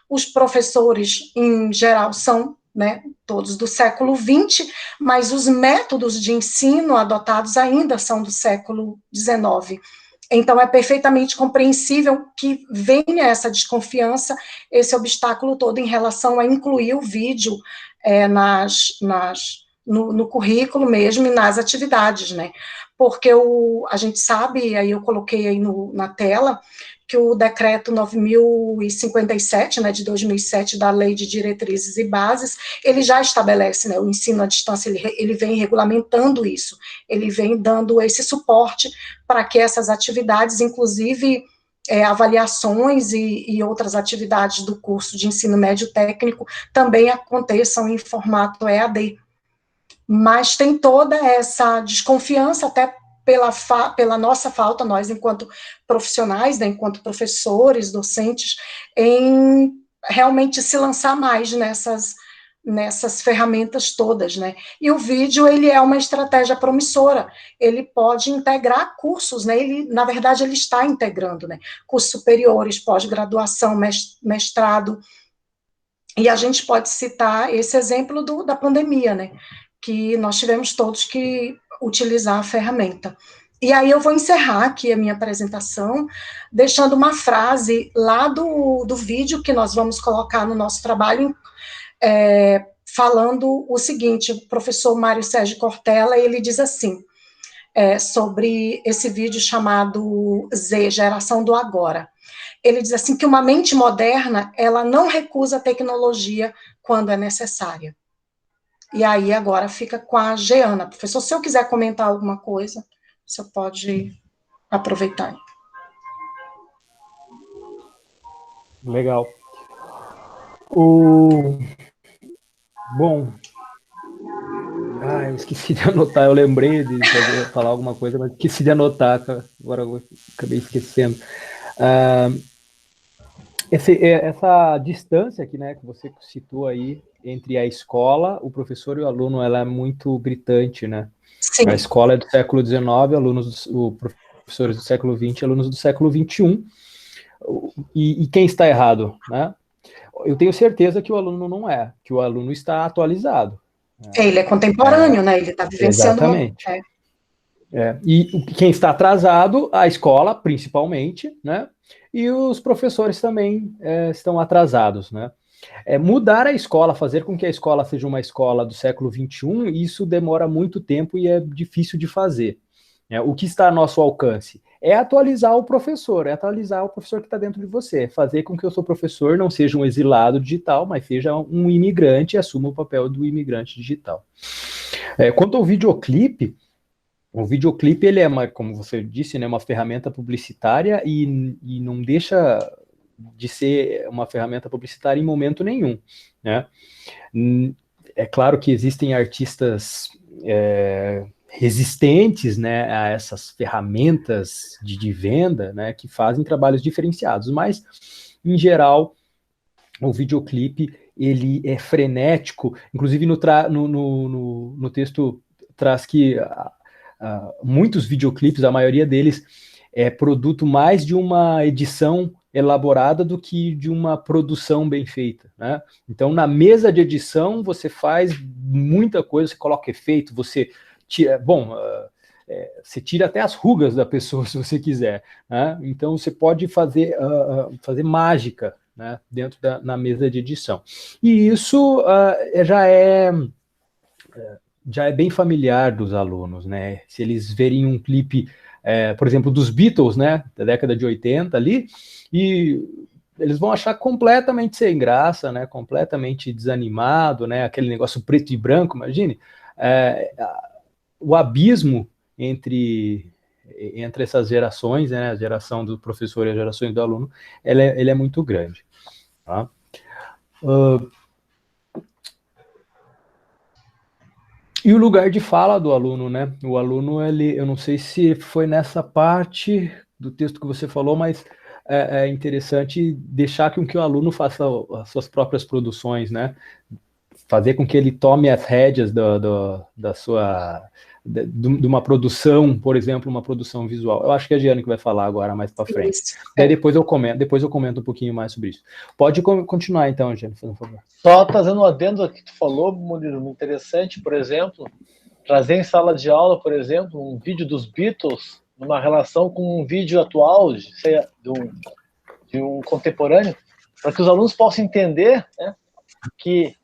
os professores, em geral, são, né, todos do século XX, mas os métodos de ensino adotados ainda são do século XIX. Então, é perfeitamente compreensível que venha essa desconfiança, esse obstáculo todo em relação a incluir o vídeo no currículo mesmo e nas atividades, né? porque a gente sabe, aí eu coloquei aí na tela, que o decreto 9.057, né, de 2007, da Lei de Diretrizes e Bases, ele já estabelece, né, o ensino à distância, ele vem regulamentando isso, ele vem dando esse suporte para que essas atividades, inclusive avaliações e outras atividades do curso de ensino médio técnico, também aconteçam em formato EAD. Mas tem toda essa desconfiança, até pela nossa falta, nós enquanto profissionais, né, enquanto professores, docentes, em realmente se lançar mais nessas ferramentas todas, né? E o vídeo, ele é uma estratégia promissora, ele pode integrar cursos, né? Ele, na verdade, ele está integrando, né? Cursos superiores, pós-graduação, mestrado, e a gente pode citar esse exemplo da pandemia, né? Que nós tivemos todos que utilizar a ferramenta. E aí eu vou encerrar aqui a minha apresentação, deixando uma frase lá do vídeo que nós vamos colocar no nosso trabalho, falando o seguinte: o professor Mário Sérgio Cortella, ele diz assim, sobre esse vídeo chamado Z, Geração do Agora. Ele diz assim, que uma mente moderna, ela não recusa a tecnologia quando é necessária. E aí agora fica com a Jeana. Professor, se eu quiser comentar alguma coisa, você pode aproveitar. Legal. Bom, eu esqueci de anotar, eu lembrei de falar alguma coisa, mas esqueci de anotar, agora eu acabei esquecendo. Essa distância aqui, né, que você citou aí entre a escola, o professor e o aluno, ela é muito gritante, né? Sim. A escola é do século XIX, professores do século XX, alunos do século XXI. E quem está errado, né? Eu tenho certeza que o aluno não é, que o aluno está atualizado. Ele é contemporâneo, né? Ele está vivenciando. Exatamente. E quem está atrasado, a escola, principalmente, né? E os professores também estão atrasados, né? Mudar a escola, fazer com que a escola seja uma escola do século XXI, isso demora muito tempo e é difícil de fazer. O que está a nosso alcance? É atualizar o professor que está dentro de você, fazer com que o seu professor não seja um exilado digital, mas seja um imigrante e assuma o papel do imigrante digital. Quanto ao videoclipe, o videoclipe, ele é, como você disse, né, uma ferramenta publicitária e não deixa de ser uma ferramenta publicitária em momento nenhum, né? É claro que existem artistas resistentes, né, a essas ferramentas de venda, né, que fazem trabalhos diferenciados, mas, em geral, o videoclipe, ele é frenético, inclusive no texto traz que muitos videoclipes, a maioria deles, é produto mais de uma edição elaborada do que de uma produção bem feita, né? Então, na mesa de edição, você faz muita coisa, você coloca efeito, você tira, você tira até as rugas da pessoa, se você quiser, né? Então, você pode fazer mágica, né, dentro na mesa de edição. E isso já é bem familiar dos alunos, né? Se eles verem um clipe, por exemplo, dos Beatles, né, da década de 80 ali, e eles vão achar completamente sem graça, né, completamente desanimado, né, aquele negócio preto e branco, imagine, o abismo entre essas gerações, né, a geração do professor e as gerações do aluno, ele é muito grande, tá? E o lugar de fala do aluno, né? O aluno, eu não sei se foi nessa parte do texto que você falou, mas é interessante deixar com que o aluno faça as suas próprias produções, né? Fazer com que ele tome as rédeas de uma produção, por exemplo, uma produção visual. Eu acho que é a Giane que vai falar agora mais para frente. Daí depois eu comento um pouquinho mais sobre isso. Pode continuar então, Giane, por favor. Só trazendo um adendo aqui que tu falou, Murilo, interessante, por exemplo, trazer em sala de aula, por exemplo, um vídeo dos Beatles numa relação com um vídeo atual, de um contemporâneo, para que os alunos possam entender, né, que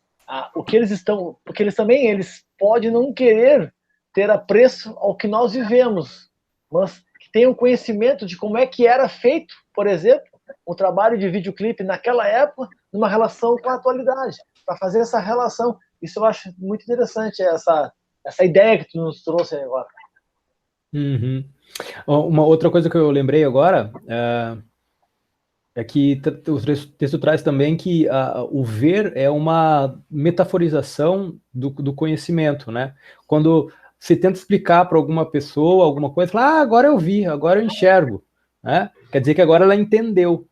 o que eles estão, porque eles podem não querer ter apreço ao que nós vivemos, mas que tenham conhecimento de como é que era feito, por exemplo, o trabalho de videoclipe naquela época, numa relação com a atualidade, para fazer essa relação. Isso eu acho muito interessante, essa ideia que tu nos trouxe aí agora. Uhum. Uma outra coisa que eu lembrei agora é que o texto traz também que o ver é uma metaforização do conhecimento, né? Quando você tenta explicar para alguma pessoa alguma coisa, fala, agora eu vi, agora eu enxergo, né? Quer dizer que agora ela entendeu,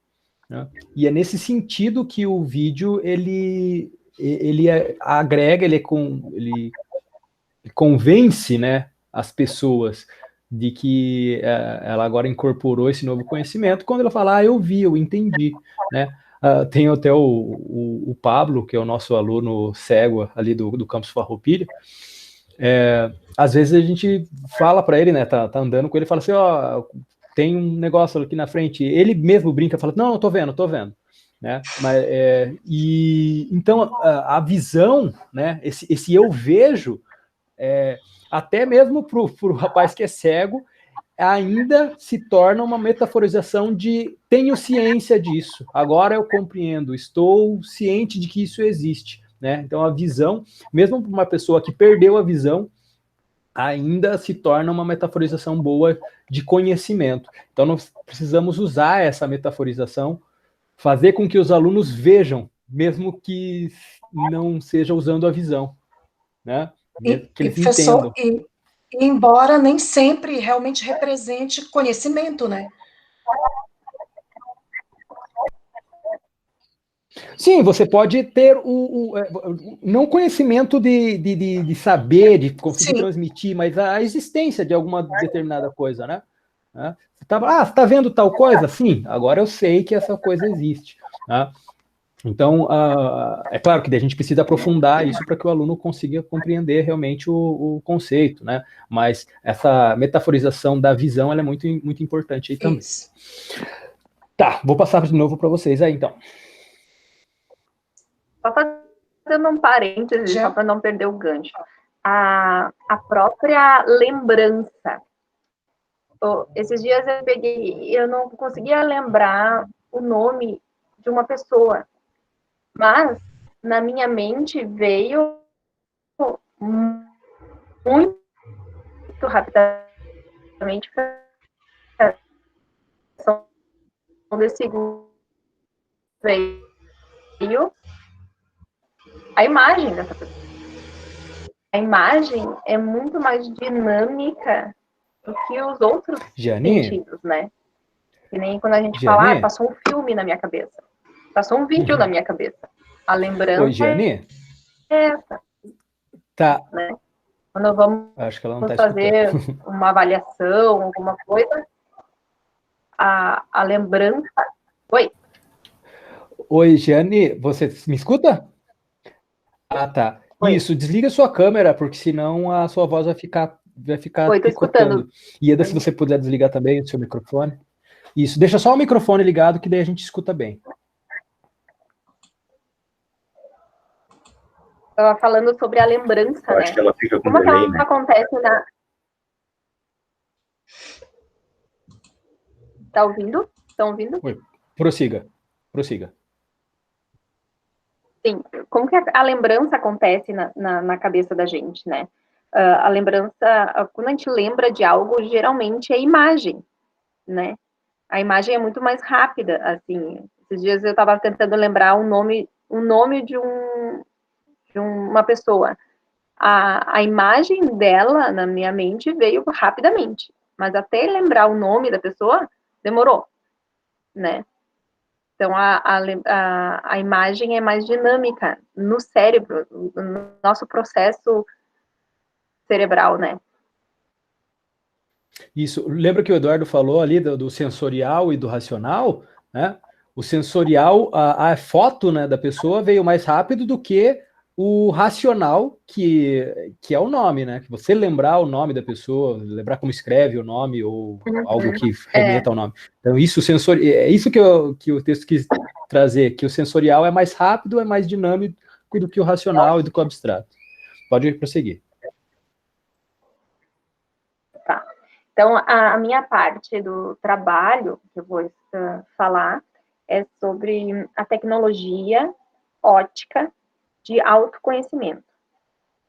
né? E é nesse sentido que o vídeo ele agrega, ele convence, né, as pessoas de que ela agora incorporou esse novo conhecimento, quando ela fala, eu vi, eu entendi, né? Tem até o Pablo, que é o nosso aluno cego ali do Campus Farroupilha, às vezes a gente fala para ele, né, tá andando com ele, fala assim, tem um negócio aqui na frente, ele mesmo brinca, fala, não, tô vendo, né? Mas, então a visão, né, esse eu vejo, até mesmo para o rapaz que é cego, ainda se torna uma metaforização de tenho ciência disso, agora eu compreendo, estou ciente de que isso existe, né? Então a visão, mesmo para uma pessoa que perdeu a visão, ainda se torna uma metaforização boa de conhecimento. Então nós precisamos usar essa metaforização, fazer com que os alunos vejam, mesmo que não seja usando a visão, né? Que eles professor, entendam. Embora nem sempre realmente represente conhecimento, né? Sim, você pode ter não conhecimento de saber, de conseguir transmitir, mas a existência de alguma determinada coisa, né? Você está vendo tal coisa? Sim, agora eu sei que essa coisa existe. Né? Então, é claro que a gente precisa aprofundar isso para que o aluno consiga compreender realmente o conceito, né? Mas essa metaforização da visão ela é muito, muito importante aí também. Isso. Tá, vou passar de novo para vocês aí, então. Só fazendo um parênteses, só para não perder o gancho. A própria lembrança. Esses dias eu não conseguia lembrar o nome de uma pessoa, mas na minha mente veio muito rapidamente desse veio a imagem dessa pessoa. A imagem é muito mais dinâmica do que os outros sentidos, né? Que nem quando a gente fala, passou um filme na minha cabeça. Passou um vídeo na minha cabeça. A lembrança é essa. Tá. Né? Quando vamos fazer uma avaliação, alguma coisa, a lembrança... Oi? Oi, Jane, você me escuta? Ah, tá. Oi. Isso, desliga sua câmera, porque senão a sua voz vai ficar Oi, tô escutando. E Eda, se você puder desligar também o seu microfone. Isso, deixa só o microfone ligado, que daí a gente escuta bem. Estava falando sobre a lembrança, né? Acho que ela fica com como delay, ela acontece na... Tá ouvindo? Estão ouvindo? Oi. Prossiga. Sim, como que a lembrança acontece na cabeça da gente, né? A lembrança, quando a gente lembra de algo, geralmente é imagem, né? A imagem é muito mais rápida, assim. Esses dias eu estava tentando lembrar o nome de uma pessoa. A imagem dela, na minha mente, veio rapidamente. Mas até lembrar o nome da pessoa, demorou, né? Então, a imagem é mais dinâmica no cérebro, no nosso processo cerebral, né? Isso. Lembra que o Eduardo falou ali do sensorial e do racional, né? O sensorial, a foto, né, da pessoa veio mais rápido do que o racional, que é o nome, né? Que você lembrar o nome da pessoa, lembrar como escreve o nome ou algo que remeta ao nome. Então, isso é isso que o texto quis trazer, que o sensorial é mais rápido, é mais dinâmico do que o racional e do que o abstrato. Pode prosseguir. Então, a minha parte do trabalho, que eu vou falar, é sobre a tecnologia ótica de autoconhecimento.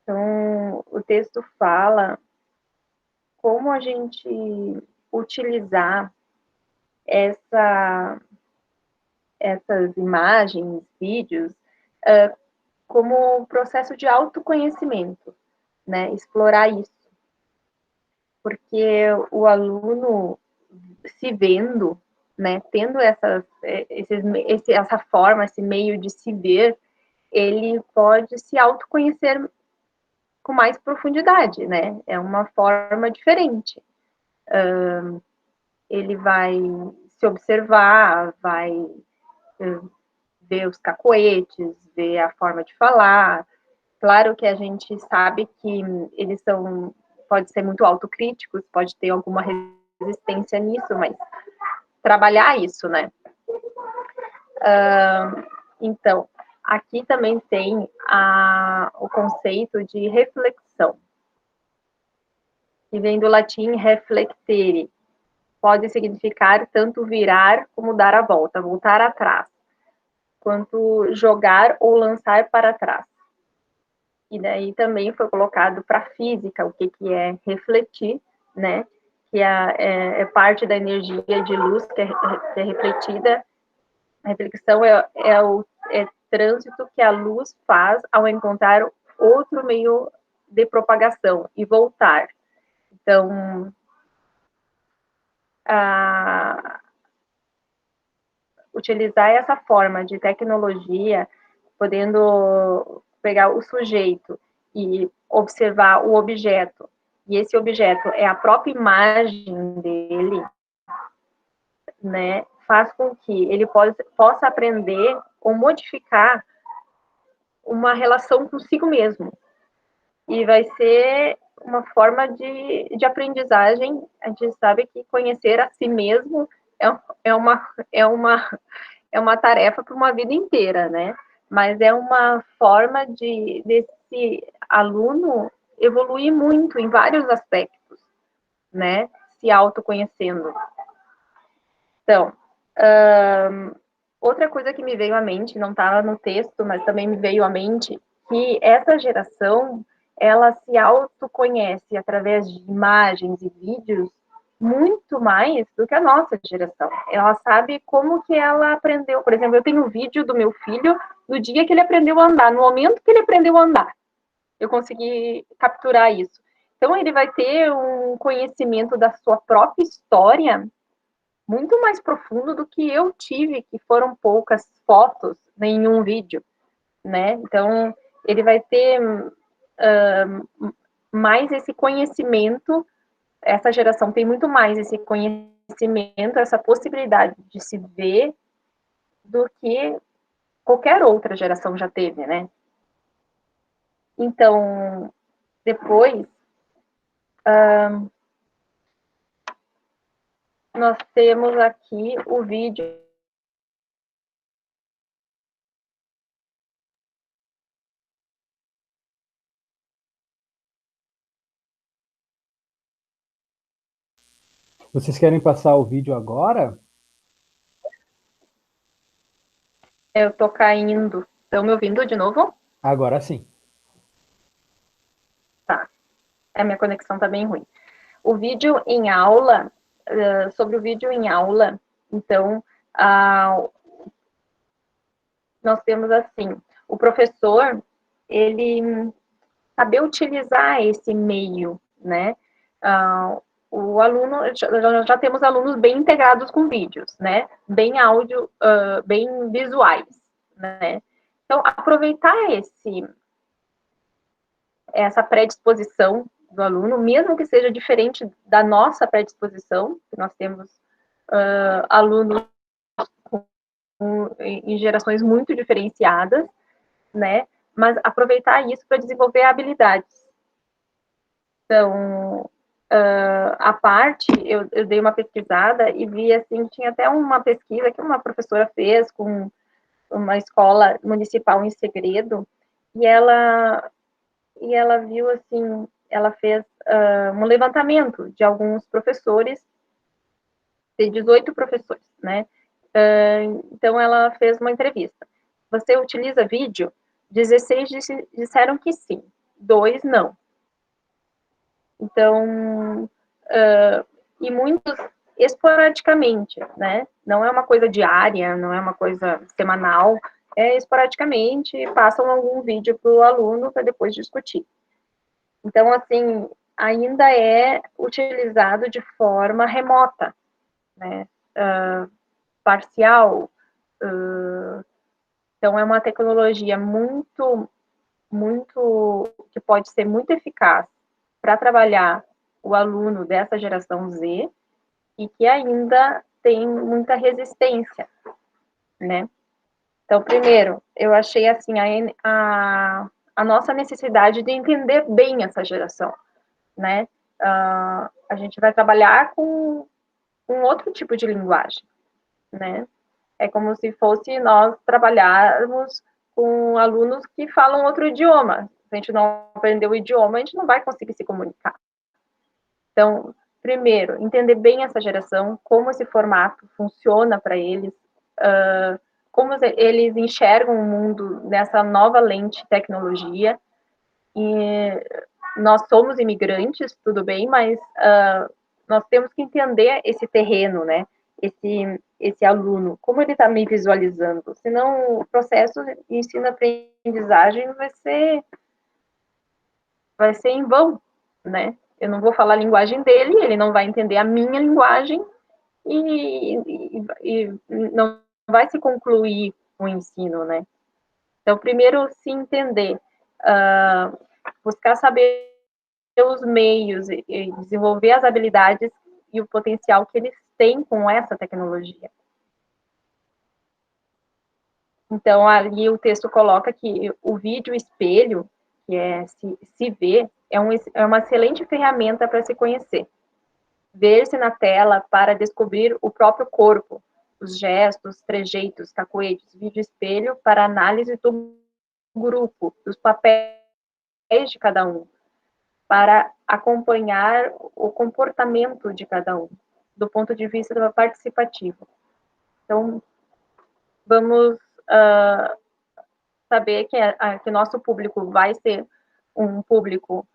Então, o texto fala como a gente utilizar essas imagens, vídeos, como processo de autoconhecimento, né? Explorar isso. Porque o aluno se vendo, né, tendo essa forma, esse meio de se ver, ele pode se autoconhecer com mais profundidade, né? É uma forma diferente. Ele vai se observar, vai ver os cacoetes, ver a forma de falar. Claro que a gente sabe que eles pode ser muito autocríticos, pode ter alguma resistência nisso, mas trabalhar isso, né? Então, aqui também tem o conceito de reflexão, que vem do latim reflectere. Pode significar tanto virar como dar a volta, voltar atrás, quanto jogar ou lançar para trás. E daí também foi colocado para a física o que é refletir, né? Que é parte da energia de luz que é refletida. A reflexão é trânsito que a luz faz ao encontrar outro meio de propagação e voltar. Então, utilizar essa forma de tecnologia, podendo pegar o sujeito e observar o objeto, e esse objeto é a própria imagem dele, né, faz com que ele possa aprender ou modificar uma relação consigo mesmo. E vai ser uma forma de aprendizagem. A gente sabe que conhecer a si mesmo é uma tarefa para uma vida inteira, né? Mas é uma forma desse aluno evoluir muito em vários aspectos, né? Se autoconhecendo. Então, outra coisa que me veio à mente, não estava no texto, mas também me veio à mente, que essa geração, ela se autoconhece através de imagens e vídeos muito mais do que a nossa geração. Ela sabe como que ela aprendeu. Por exemplo, eu tenho um vídeo do meu filho do dia que ele aprendeu a andar, no momento que ele aprendeu a andar. Eu consegui capturar isso. Então, ele vai ter um conhecimento da sua própria história muito mais profundo do que eu tive, que foram poucas fotos em um vídeo, né? Então, ele vai ter mais esse conhecimento, essa geração tem muito mais esse conhecimento, essa possibilidade de se ver do que qualquer outra geração já teve, né? Então, depois, nós temos aqui o vídeo. Vocês querem passar o vídeo agora? Eu tô caindo. Estão me ouvindo de novo? Agora sim. Tá. A minha conexão tá bem ruim. O vídeo em aula, sobre o vídeo em aula, então, nós temos assim, o professor, ele saber utilizar esse meio, né? O aluno, já temos alunos bem integrados com vídeos, né? Bem áudio, bem visuais, né? Então, aproveitar essa predisposição do aluno, mesmo que seja diferente da nossa predisposição, que nós temos alunos em gerações muito diferenciadas, né? Mas aproveitar isso para desenvolver habilidades. Então, a parte, eu dei uma pesquisada e vi, assim, tinha até uma pesquisa que uma professora fez com uma escola municipal em Segredo, e ela viu, assim, ela fez um levantamento de alguns professores, de 18 professores, né? Então, ela fez uma entrevista. Você utiliza vídeo? 16 disseram que sim, 2 não. Então, e muitos esporadicamente, né? Não é uma coisa diária, não é uma coisa semanal, esporadicamente, passam algum vídeo para o aluno para depois discutir. Então, assim, ainda é utilizado de forma remota, né? Parcial. Então, é uma tecnologia muito, que pode ser muito eficaz para trabalhar o aluno dessa geração Z e que ainda tem muita resistência, né? Então, primeiro, eu achei, assim, a nossa necessidade de entender bem essa geração, né? A gente vai trabalhar com um outro tipo de linguagem, né? É como se fosse nós trabalharmos com alunos que falam outro idioma. Se a gente não aprender o idioma, a gente não vai conseguir se comunicar. Então, primeiro, entender bem essa geração, como esse formato funciona para eles, como eles enxergam o mundo nessa nova lente tecnologia. E nós somos imigrantes, tudo bem, mas nós temos que entender esse terreno, né? Esse aluno, como ele está me visualizando. Senão, o processo de ensino-aprendizagem vai ser em vão, né? Eu não vou falar a linguagem dele, ele não vai entender a minha linguagem e não vai se concluir o ensino, né? Então, primeiro, se entender, buscar saber os meios e desenvolver as habilidades e o potencial que eles têm com essa tecnologia. Então, ali o texto coloca que o vídeo espelho, que é se ver, é uma excelente ferramenta para se conhecer. Ver-se na tela para descobrir o próprio corpo, os gestos, trejeitos, cacoetes, vídeo espelho para análise do grupo, dos papéis de cada um, para acompanhar o comportamento de cada um, do ponto de vista participativo. Então, vamos saber que nosso público vai ser um público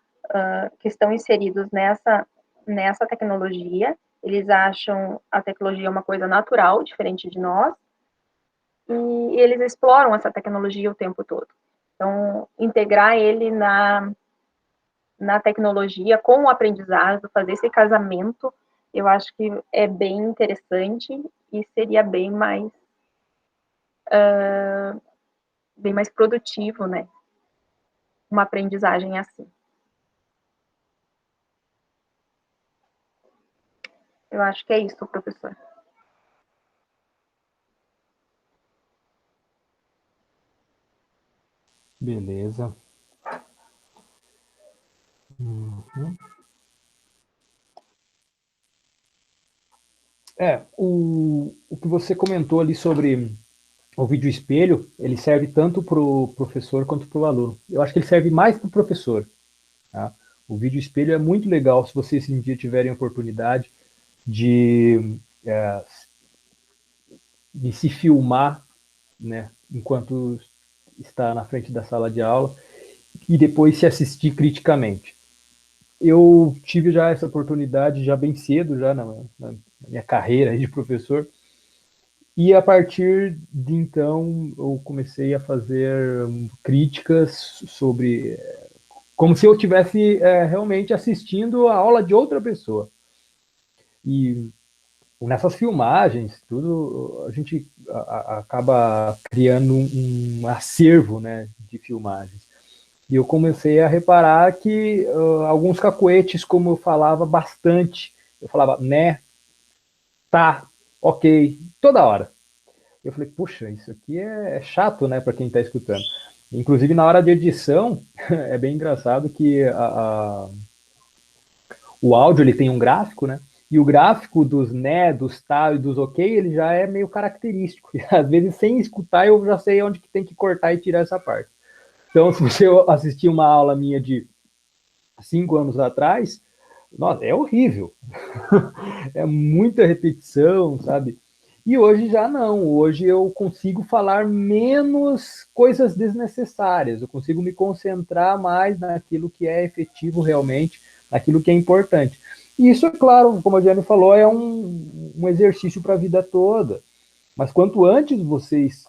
que estão inseridos nessa tecnologia. Eles acham a tecnologia uma coisa natural, diferente de nós, e eles exploram essa tecnologia o tempo todo. Então, integrar ele na tecnologia com o aprendizado, fazer esse casamento, eu acho que é bem interessante e seria bem mais produtivo, né? Uma aprendizagem assim. Eu acho que é isso, professor. Beleza. O que você comentou ali sobre o vídeo espelho, ele serve tanto para o professor quanto para o aluno. Eu acho que ele serve mais para o professor. Tá? O vídeo espelho é muito legal se vocês um dia tiverem oportunidade de se filmar, né, enquanto está na frente da sala de aula e depois se assistir criticamente. Eu tive já essa oportunidade já bem cedo, já na minha carreira de professor, e a partir de então eu comecei a fazer críticas sobre, como se eu estivesse realmente assistindo a aula de outra pessoa. E nessas filmagens, tudo, a gente acaba criando um acervo, né, de filmagens. E eu comecei a reparar que alguns cacoetes, como eu falava bastante, eu falava, né, tá, ok, toda hora. Eu falei, puxa, isso aqui é chato, né, para quem está escutando. Inclusive, na hora de edição, é bem engraçado que o áudio ele tem um gráfico, né, e o gráfico dos né, dos tal e dos ok, ele já é meio característico. E, às vezes, sem escutar, eu já sei onde que tem que cortar e tirar essa parte. Então, se você assistir uma aula minha de 5 anos atrás, nossa, é horrível. É muita repetição, sabe? E hoje já não. Hoje eu consigo falar menos coisas desnecessárias. Eu consigo me concentrar mais naquilo que é efetivo realmente, naquilo que é importante. E isso, é claro, como a Jane falou, é um exercício para a vida toda. Mas quanto antes vocês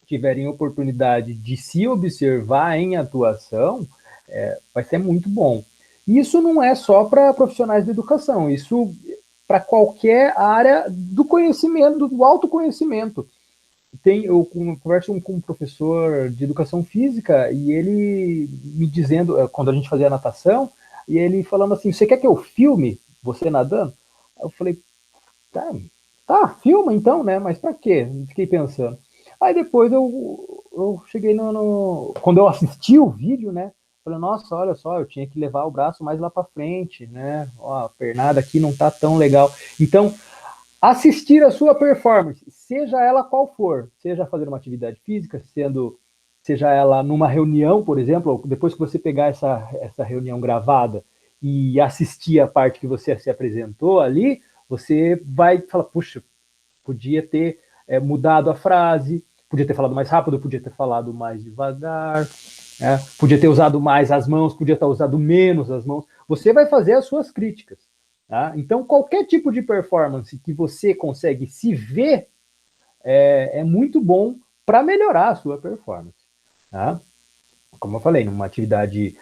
tiverem oportunidade de se observar em atuação, vai ser muito bom. Isso não é só para profissionais da educação, isso para qualquer área do conhecimento, do autoconhecimento. Eu converso com um professor de educação física e ele me dizendo, quando a gente fazia natação, e ele falando assim, você quer que eu filme você nadando? Eu falei, tá, filma então, né? Mas para quê? Fiquei pensando. Aí depois eu cheguei quando eu assisti o vídeo, né? Falei, nossa, olha só, eu tinha que levar o braço mais lá para frente, né? Ó, a pernada aqui não tá tão legal. Então, assistir a sua performance, seja ela qual for, seja fazer uma atividade física, seja ela numa reunião, por exemplo, depois que você pegar essa reunião gravada e assistir a parte que você se apresentou ali, você vai falar, puxa, podia ter mudado a frase, podia ter falado mais rápido, podia ter falado mais devagar, podia ter usado mais as mãos, podia ter usado menos as mãos. Você vai fazer as suas críticas. Tá? Então, qualquer tipo de performance que você consegue se ver é muito bom para melhorar a sua performance. Tá? Como eu falei, numa atividade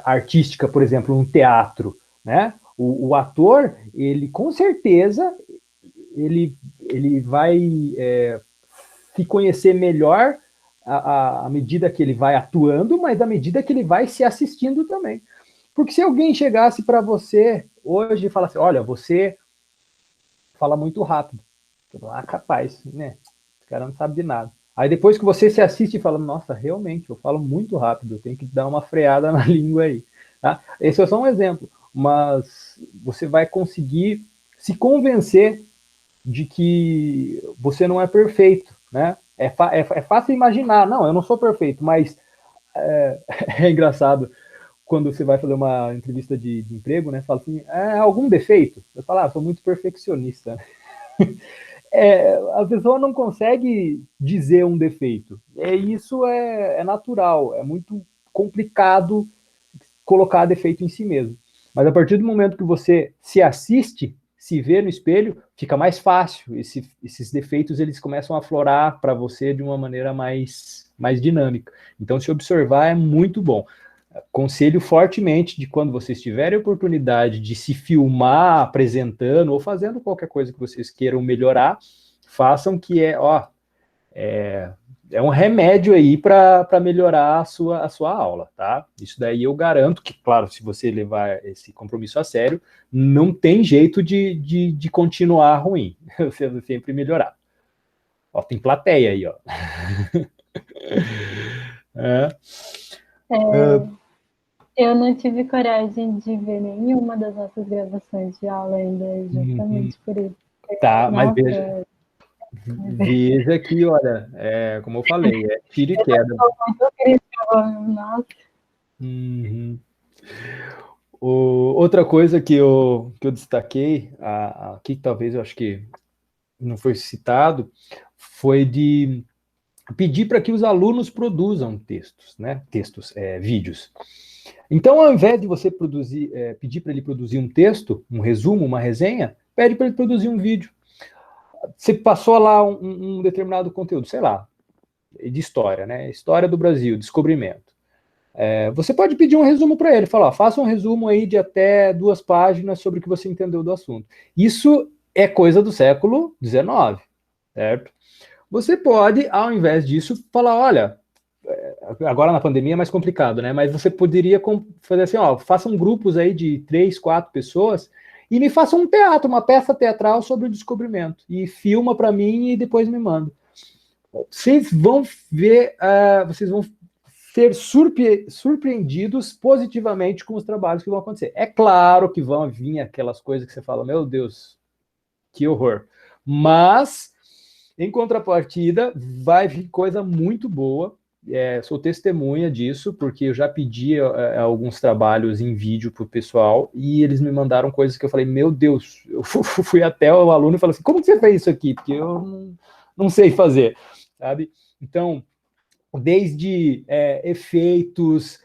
artística, por exemplo, um teatro, né? O ator, ele com certeza, ele vai se conhecer melhor à medida que ele vai atuando, mas à medida que ele vai se assistindo também. Porque se alguém chegasse para você hoje e falasse, olha, você fala muito rápido. Capaz, né? Esse cara não sabe de nada. Aí depois que você se assiste e fala, nossa, realmente, eu falo muito rápido, eu tenho que dar uma freada na língua aí. Tá? Esse é só um exemplo, mas você vai conseguir se convencer de que você não é perfeito, né? É fácil imaginar, não, eu não sou perfeito, mas é engraçado quando você vai fazer uma entrevista de emprego, né? Fala assim, algum defeito? Eu falo, sou muito perfeccionista. A pessoa não consegue dizer um defeito. Isso é natural, é muito complicado colocar defeito em si mesmo. Mas a partir do momento que você se assiste, se vê no espelho, fica mais fácil. Esses defeitos eles começam a aflorar para você de uma maneira mais dinâmica. Então, se observar é muito bom. Aconselho fortemente de quando vocês tiverem a oportunidade de se filmar apresentando ou fazendo qualquer coisa que vocês queiram melhorar, façam que é um remédio aí para melhorar a sua aula, tá? Isso daí eu garanto que, claro, se você levar esse compromisso a sério, não tem jeito de continuar ruim. Você vai sempre melhorar. Ó, tem plateia aí, ó. Eu não tive coragem de ver nenhuma das nossas gravações de aula ainda, justamente por isso. Tá, mas veja que, olha, como eu falei, tiro e queda. Nossa. Outra coisa que eu destaquei aqui, que talvez eu acho que não foi citado, foi de pedir para que os alunos produzam textos, né? Vídeos. Então, ao invés de você pedir para ele produzir um texto, um resumo, uma resenha, pede para ele produzir um vídeo. Você passou lá um determinado conteúdo, sei lá, de história, né? História do Brasil, descobrimento. Você pode pedir um resumo para ele, falar, faça um resumo aí de até 2 páginas sobre o que você entendeu do assunto. Isso é coisa do século XIX, certo? Você pode, ao invés disso, falar, olha, agora na pandemia é mais complicado, né? Mas você poderia fazer assim, façam grupos aí de 3, 4 pessoas e me façam um teatro, uma peça teatral sobre o descobrimento. E filma para mim e depois me manda. Vocês vão ver, vocês vão ser surpreendidos positivamente com os trabalhos que vão acontecer. É claro que vão vir aquelas coisas que você fala, meu Deus, que horror. Mas, em contrapartida, vai vir coisa muito boa, sou testemunha disso, porque eu já pedi alguns trabalhos em vídeo para o pessoal e eles me mandaram coisas que eu falei, meu Deus, eu fui até o aluno e falei assim, como que você fez isso aqui? Porque eu não sei fazer, sabe? Então, desde efeitos,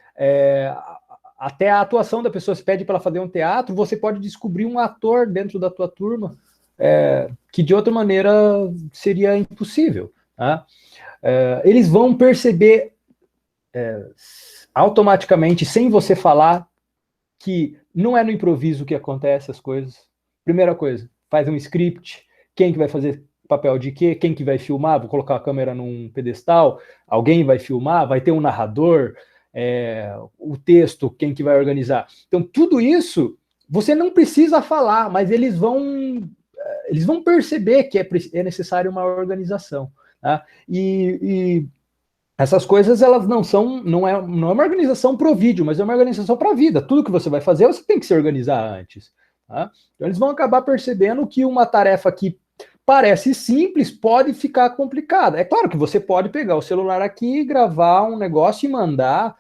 até a atuação da pessoa, se pede para ela fazer um teatro, você pode descobrir um ator dentro da tua turma que de outra maneira seria impossível, tá? Eles vão perceber automaticamente, sem você falar, que não é no improviso que acontece as coisas. Primeira coisa, faz um script, quem que vai fazer papel de quê, quem que vai filmar, vou colocar a câmera num pedestal, alguém vai filmar, vai ter um narrador, o texto, quem que vai organizar. Então, tudo isso, você não precisa falar, mas eles vão perceber que é necessário uma organização. Tá? E essas coisas, elas não é uma organização pro vídeo, mas é uma organização para a vida. Tudo que você vai fazer, você tem que se organizar antes. Tá? Então, eles vão acabar percebendo que uma tarefa que parece simples pode ficar complicada. É claro que você pode pegar o celular aqui, gravar um negócio e mandar.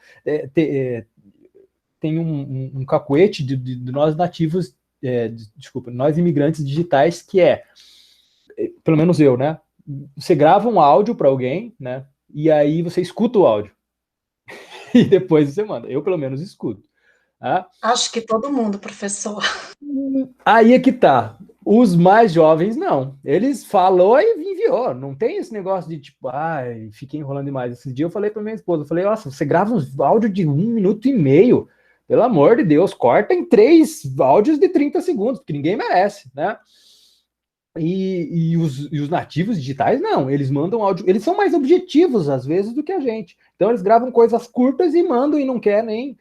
Tem um cacuete de nós nativos, desculpa, nós imigrantes digitais, que pelo menos eu, né? Você grava um áudio para alguém, né? E aí você escuta o áudio. E depois você manda. Eu, pelo menos, escuto. Tá? Acho que todo mundo, professor. Aí é que tá. Os mais jovens, não. Eles falou e enviou. Não tem esse negócio de tipo, fiquei enrolando demais. Esse dia eu falei para minha esposa, eu falei, nossa, você grava um áudio de 1 minuto e meio. Pelo amor de Deus, corta em 3 áudios de 30 segundos, porque ninguém merece, né? E os nativos digitais, não, eles mandam áudio, eles são mais objetivos, às vezes, do que a gente. Então, eles gravam coisas curtas e mandam e não quer nem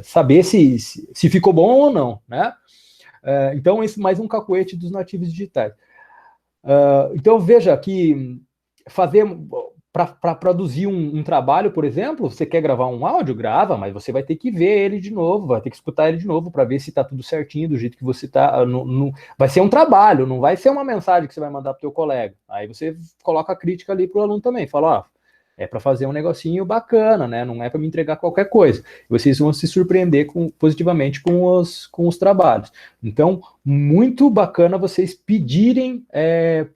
saber se ficou bom ou não, né? Então, esse mais um cacuete dos nativos digitais. Então, veja que fazer... Para produzir um trabalho, por exemplo, você quer gravar um áudio? Grava, mas você vai ter que ver ele de novo, vai ter que escutar ele de novo para ver se está tudo certinho, do jeito que você está. Vai ser um trabalho, não vai ser uma mensagem que você vai mandar para o teu colega. Aí você coloca a crítica ali para o aluno também, fala, é para fazer um negocinho bacana, né? Não é para me entregar qualquer coisa. Vocês vão se surpreender positivamente com os trabalhos. Então, muito bacana vocês pedirem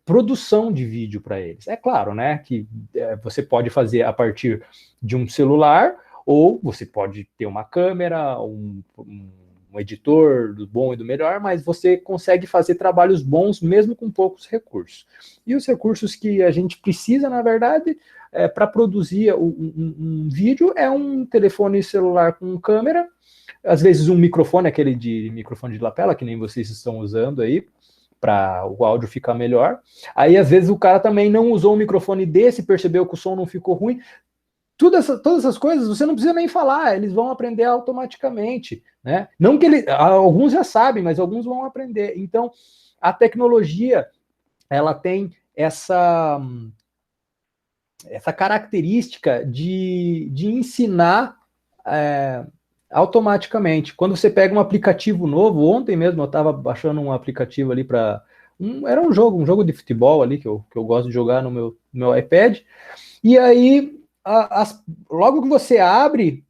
produção de vídeo para eles. É claro, né, que você pode fazer a partir de um celular, ou você pode ter uma câmera, um editor do bom e do melhor, mas você consegue fazer trabalhos bons mesmo com poucos recursos. E os recursos que a gente precisa, na verdade, para produzir um vídeo é um telefone celular com câmera, às vezes um microfone, aquele de microfone de lapela, que nem vocês estão usando aí, para o áudio ficar melhor. Aí, às vezes, o cara também não usou um microfone desse, percebeu que o som não ficou ruim. Todas essas coisas você não precisa nem falar, eles vão aprender automaticamente, né? Não que alguns já sabem, mas alguns vão aprender. Então, a tecnologia, ela tem essa característica de ensinar automaticamente. Quando você pega um aplicativo novo, ontem mesmo eu estava baixando um aplicativo ali para... era um jogo de futebol ali, que eu gosto de jogar no meu iPad, e aí... logo que você abre,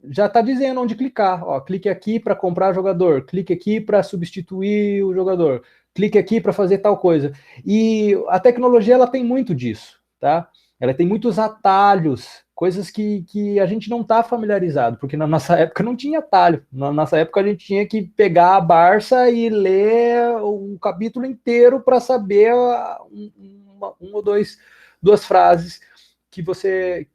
já está dizendo onde clicar. Clique aqui para comprar jogador, clique aqui para substituir o jogador, clique aqui para fazer tal coisa. E a tecnologia, ela tem muito disso, tá? Ela tem muitos atalhos, coisas que a gente não está familiarizado, porque na nossa época não tinha atalho. Na nossa época a gente tinha que pegar a Barça e ler o capítulo inteiro para saber um ou duas frases que você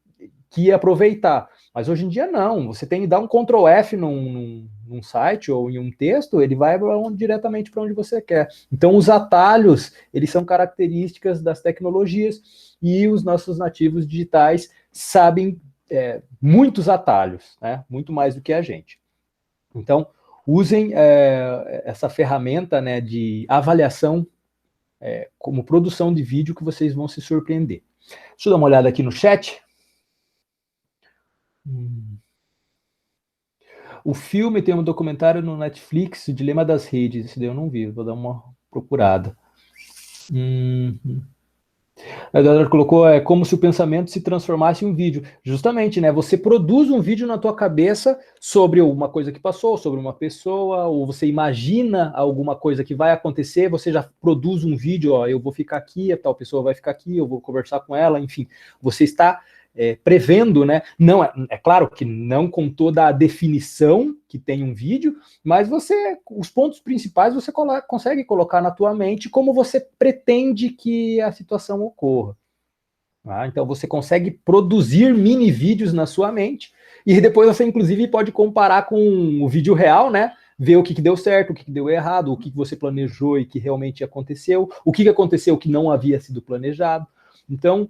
ia aproveitar. Mas hoje em dia não, você tem que dar um Ctrl F num site ou em um texto, ele vai diretamente para onde você quer. Então os atalhos, eles são características das tecnologias e os nossos nativos digitais sabem muitos atalhos, né? Muito mais do que a gente. Então usem essa ferramenta, né, de avaliação como produção de vídeo, que vocês vão se surpreender. Deixa eu dar uma olhada aqui no chat. O filme tem um documentário no Netflix, O Dilema das Redes. Esse daí eu não vi, vou dar uma procurada. A Eduardo colocou, é como se o pensamento se transformasse em um vídeo. Justamente, né? Você produz um vídeo na tua cabeça sobre uma coisa que passou, sobre uma pessoa, ou você imagina alguma coisa que vai acontecer, você já produz um vídeo, ó, eu vou ficar aqui, a tal pessoa vai ficar aqui, eu vou conversar com ela, enfim. Você está prevendo, né? Não, é claro que não com toda a definição que tem um vídeo, mas os pontos principais você consegue colocar na tua mente como você pretende que a situação ocorra. Tá? Então você consegue produzir mini vídeos na sua mente e depois você inclusive pode comparar com o vídeo real, né? Ver o que deu certo, o que deu errado, o que você planejou e que realmente aconteceu, o que aconteceu que não havia sido planejado. Então,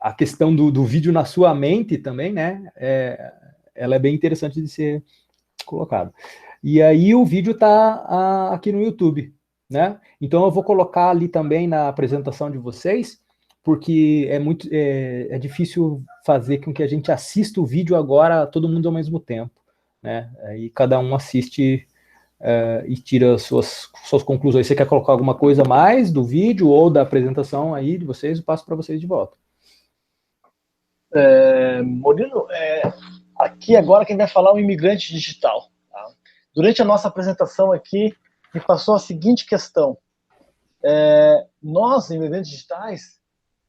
a questão do vídeo na sua mente também, né? Ela é bem interessante de ser colocada. E aí o vídeo está aqui no YouTube, né? Então eu vou colocar ali também na apresentação de vocês, porque é difícil fazer com que a gente assista o vídeo agora todo mundo ao mesmo tempo, né? Aí cada um assiste e tira suas conclusões. Você quer colocar alguma coisa mais do vídeo ou da apresentação aí de vocês? Eu passo para vocês de volta. Murilo, aqui agora quem vai falar é um imigrante digital. Tá? Durante a nossa apresentação aqui, me passou a seguinte questão. Nós, imigrantes digitais,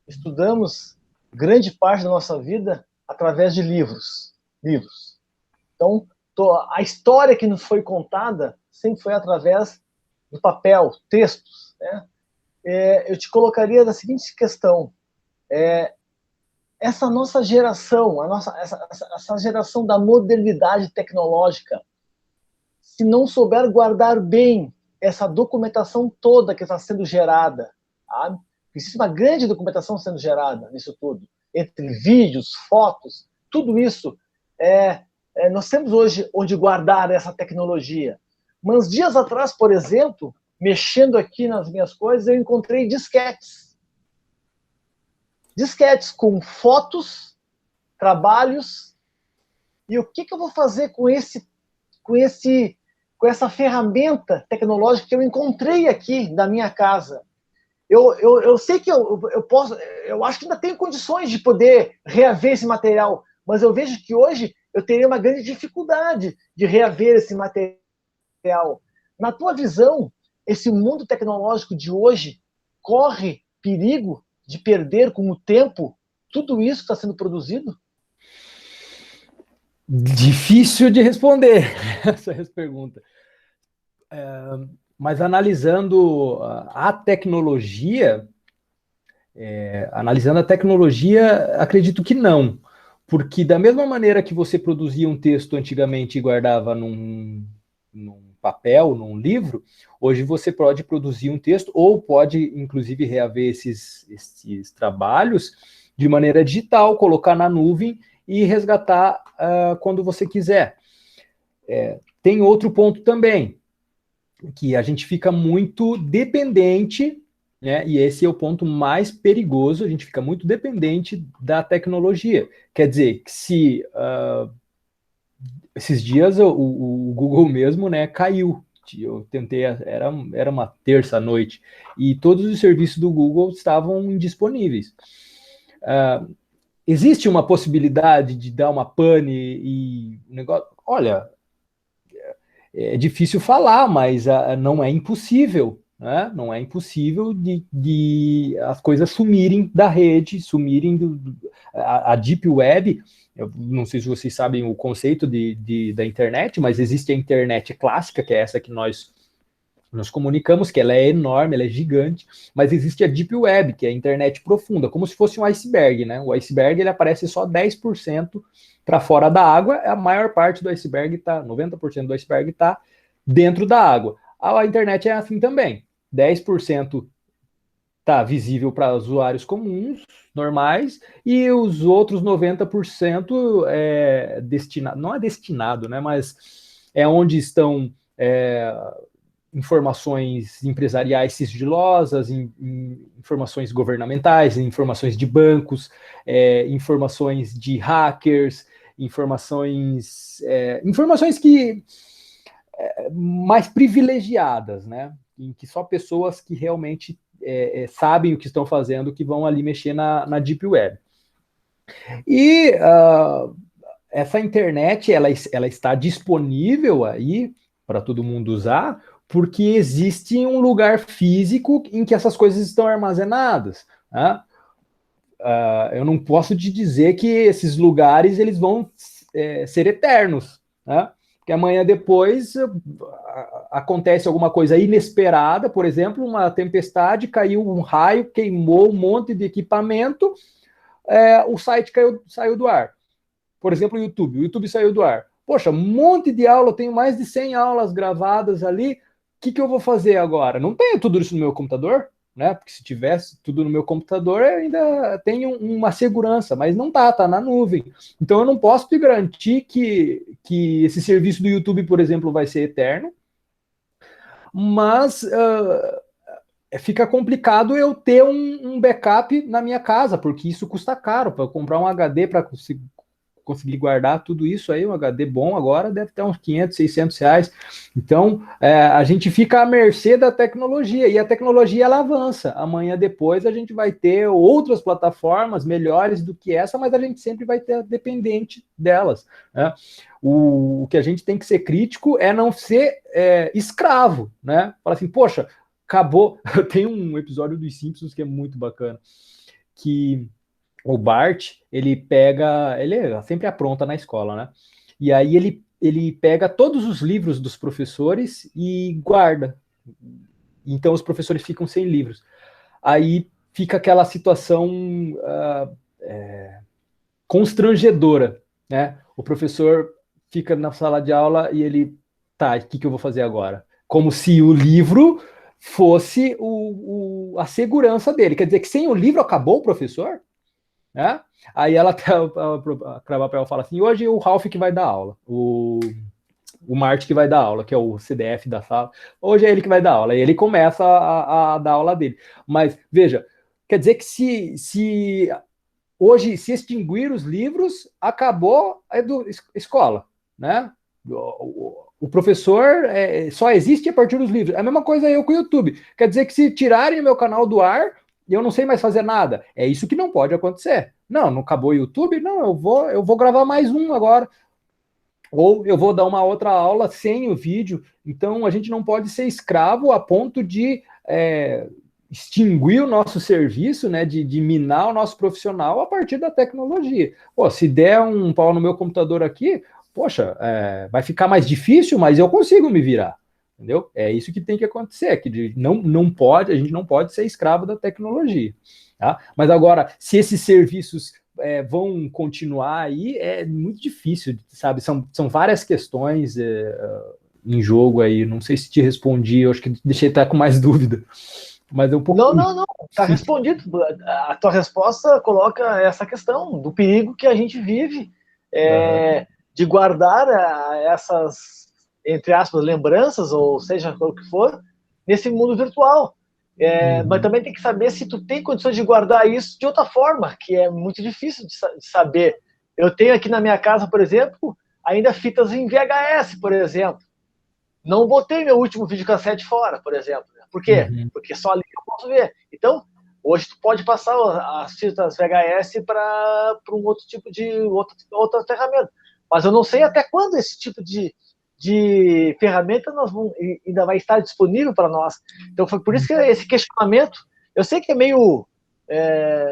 estudamos grande parte da nossa vida através de livros. Então, a história que nos foi contada sempre foi através do papel, textos. Né? Eu te colocaria da seguinte questão. Essa nossa geração, essa geração da modernidade tecnológica, se não souber guardar bem essa documentação toda que está sendo gerada, tá? Existe uma grande documentação sendo gerada nisso tudo, entre vídeos, fotos, tudo isso. Nós temos hoje onde guardar essa tecnologia. Mas dias atrás, por exemplo, mexendo aqui nas minhas coisas, eu encontrei disquetes. Disquetes com fotos, trabalhos. E o que eu vou fazer com essa ferramenta tecnológica que eu encontrei aqui na minha casa? Eu sei que eu acho que ainda tenho condições de poder reaver esse material, mas eu vejo que hoje eu teria uma grande dificuldade de reaver esse material. Na tua visão, esse mundo tecnológico de hoje corre perigo de perder com o tempo tudo isso que está sendo produzido? Difícil de responder essa pergunta. Mas analisando a tecnologia, acredito que não. Porque da mesma maneira que você produzia um texto antigamente e guardava num papel, num livro, hoje você pode produzir um texto ou pode, inclusive, reaver esses trabalhos de maneira digital, colocar na nuvem e resgatar quando você quiser. Tem outro ponto também, que a gente fica muito dependente, né? E esse é o ponto mais perigoso, a gente fica muito dependente da tecnologia. Quer dizer, que se esses dias o Google mesmo, né, caiu. Eu tentei, era uma terça-noite, e todos os serviços do Google estavam indisponíveis. Existe uma possibilidade de dar uma pane e negócio? Olha, é difícil falar, mas não é impossível, né? Não é impossível de as coisas sumirem da rede, sumirem a Deep Web. Eu não sei se vocês sabem o conceito da internet, mas existe a internet clássica, que é essa que nós comunicamos, que ela é enorme, ela é gigante, mas existe a Deep Web, que é a internet profunda, como se fosse um iceberg, né? O iceberg, ele aparece só 10% para fora da água, a maior parte do iceberg 90% do iceberg está dentro da água. A internet é assim também, 10% está visível para usuários comuns, normais, e os outros 90% é destinado, não é destinado, né, mas é onde estão informações empresariais sigilosas, informações governamentais, informações de bancos, informações de hackers, informações que mais privilegiadas, né, em que só pessoas que realmente sabem o que estão fazendo, que vão ali mexer na Deep Web. E essa internet, ela está disponível aí para todo mundo usar, porque existe um lugar físico em que essas coisas estão armazenadas, né? Eu não posso te dizer que esses lugares eles vão ser eternos, né? Porque amanhã depois acontece alguma coisa inesperada, por exemplo, uma tempestade, caiu um raio, queimou um monte de equipamento, o site saiu do ar. Por exemplo, o YouTube saiu do ar. Poxa, um monte de aula, eu tenho mais de 100 aulas gravadas ali, o que eu vou fazer agora? Não tenho tudo isso no meu computador, né? Porque se tivesse tudo no meu computador, eu ainda tenho uma segurança, mas não tá na nuvem. Então eu não posso te garantir que esse serviço do YouTube, por exemplo, vai ser eterno, mas fica complicado eu ter um backup na minha casa, porque isso custa caro. Para comprar um HD para conseguir guardar tudo isso aí, um HD bom agora deve ter uns 500, 600 reais. Então, a gente fica à mercê da tecnologia, e a tecnologia ela avança. Amanhã depois a gente vai ter outras plataformas melhores do que essa, mas a gente sempre vai ter dependente delas, né? O que a gente tem que ser crítico é não ser escravo, né? Fala assim, poxa, acabou. Tem um episódio dos Simpsons que é muito bacana, que o Bart, ele sempre apronta na escola, né? E aí ele pega todos os livros dos professores e guarda. Então os professores ficam sem livros. Aí fica aquela situação constrangedora, né? O professor fica na sala de aula e ele, tá, o que eu vou fazer agora? Como se o livro fosse a segurança dele. Quer dizer que sem o livro acabou o professor? Né? Aí a Crabapel fala assim, hoje o Ralph que vai dar aula, o Marte que vai dar aula, que é o CDF da sala, hoje é ele que vai dar aula, e ele começa a dar aula dele. Mas, veja, quer dizer que se hoje se extinguir os livros, acabou a escola, né? O professor só existe a partir dos livros. É a mesma coisa eu com o YouTube. Quer dizer que se tirarem o meu canal do ar, e eu não sei mais fazer nada. É isso que não pode acontecer. Não acabou o YouTube? Não, eu vou gravar mais um agora. Ou eu vou dar uma outra aula sem o vídeo. Então, a gente não pode ser escravo a ponto de extinguir o nosso serviço, né, de minar o nosso profissional a partir da tecnologia. Pô, se der um pau no meu computador aqui, poxa, vai ficar mais difícil, mas eu consigo me virar. Entendeu? É isso que tem que acontecer, que a gente não pode ser escravo da tecnologia. Tá? Mas agora, se esses serviços vão continuar aí, é muito difícil, sabe? São várias questões em jogo aí. Não sei se te respondi, eu acho que deixei estar com mais dúvida. Mas é um pouco... Não. Está respondido. A tua resposta coloca essa questão do perigo que a gente vive de guardar essas, entre aspas, lembranças, ou seja, o que for, nesse mundo virtual. Mas também tem que saber se tu tem condições de guardar isso de outra forma, que é muito difícil de saber. Eu tenho aqui na minha casa, por exemplo, ainda fitas em VHS, por exemplo. Não botei meu último videocassete fora, por exemplo. Por quê? Porque só ali eu posso ver. Então, hoje tu pode passar as fitas VHS para um outro tipo de outra ferramenta. Mas eu não sei até quando esse tipo de ferramenta ainda vai estar disponível para nós. Então foi por isso que esse questionamento, eu sei que é meio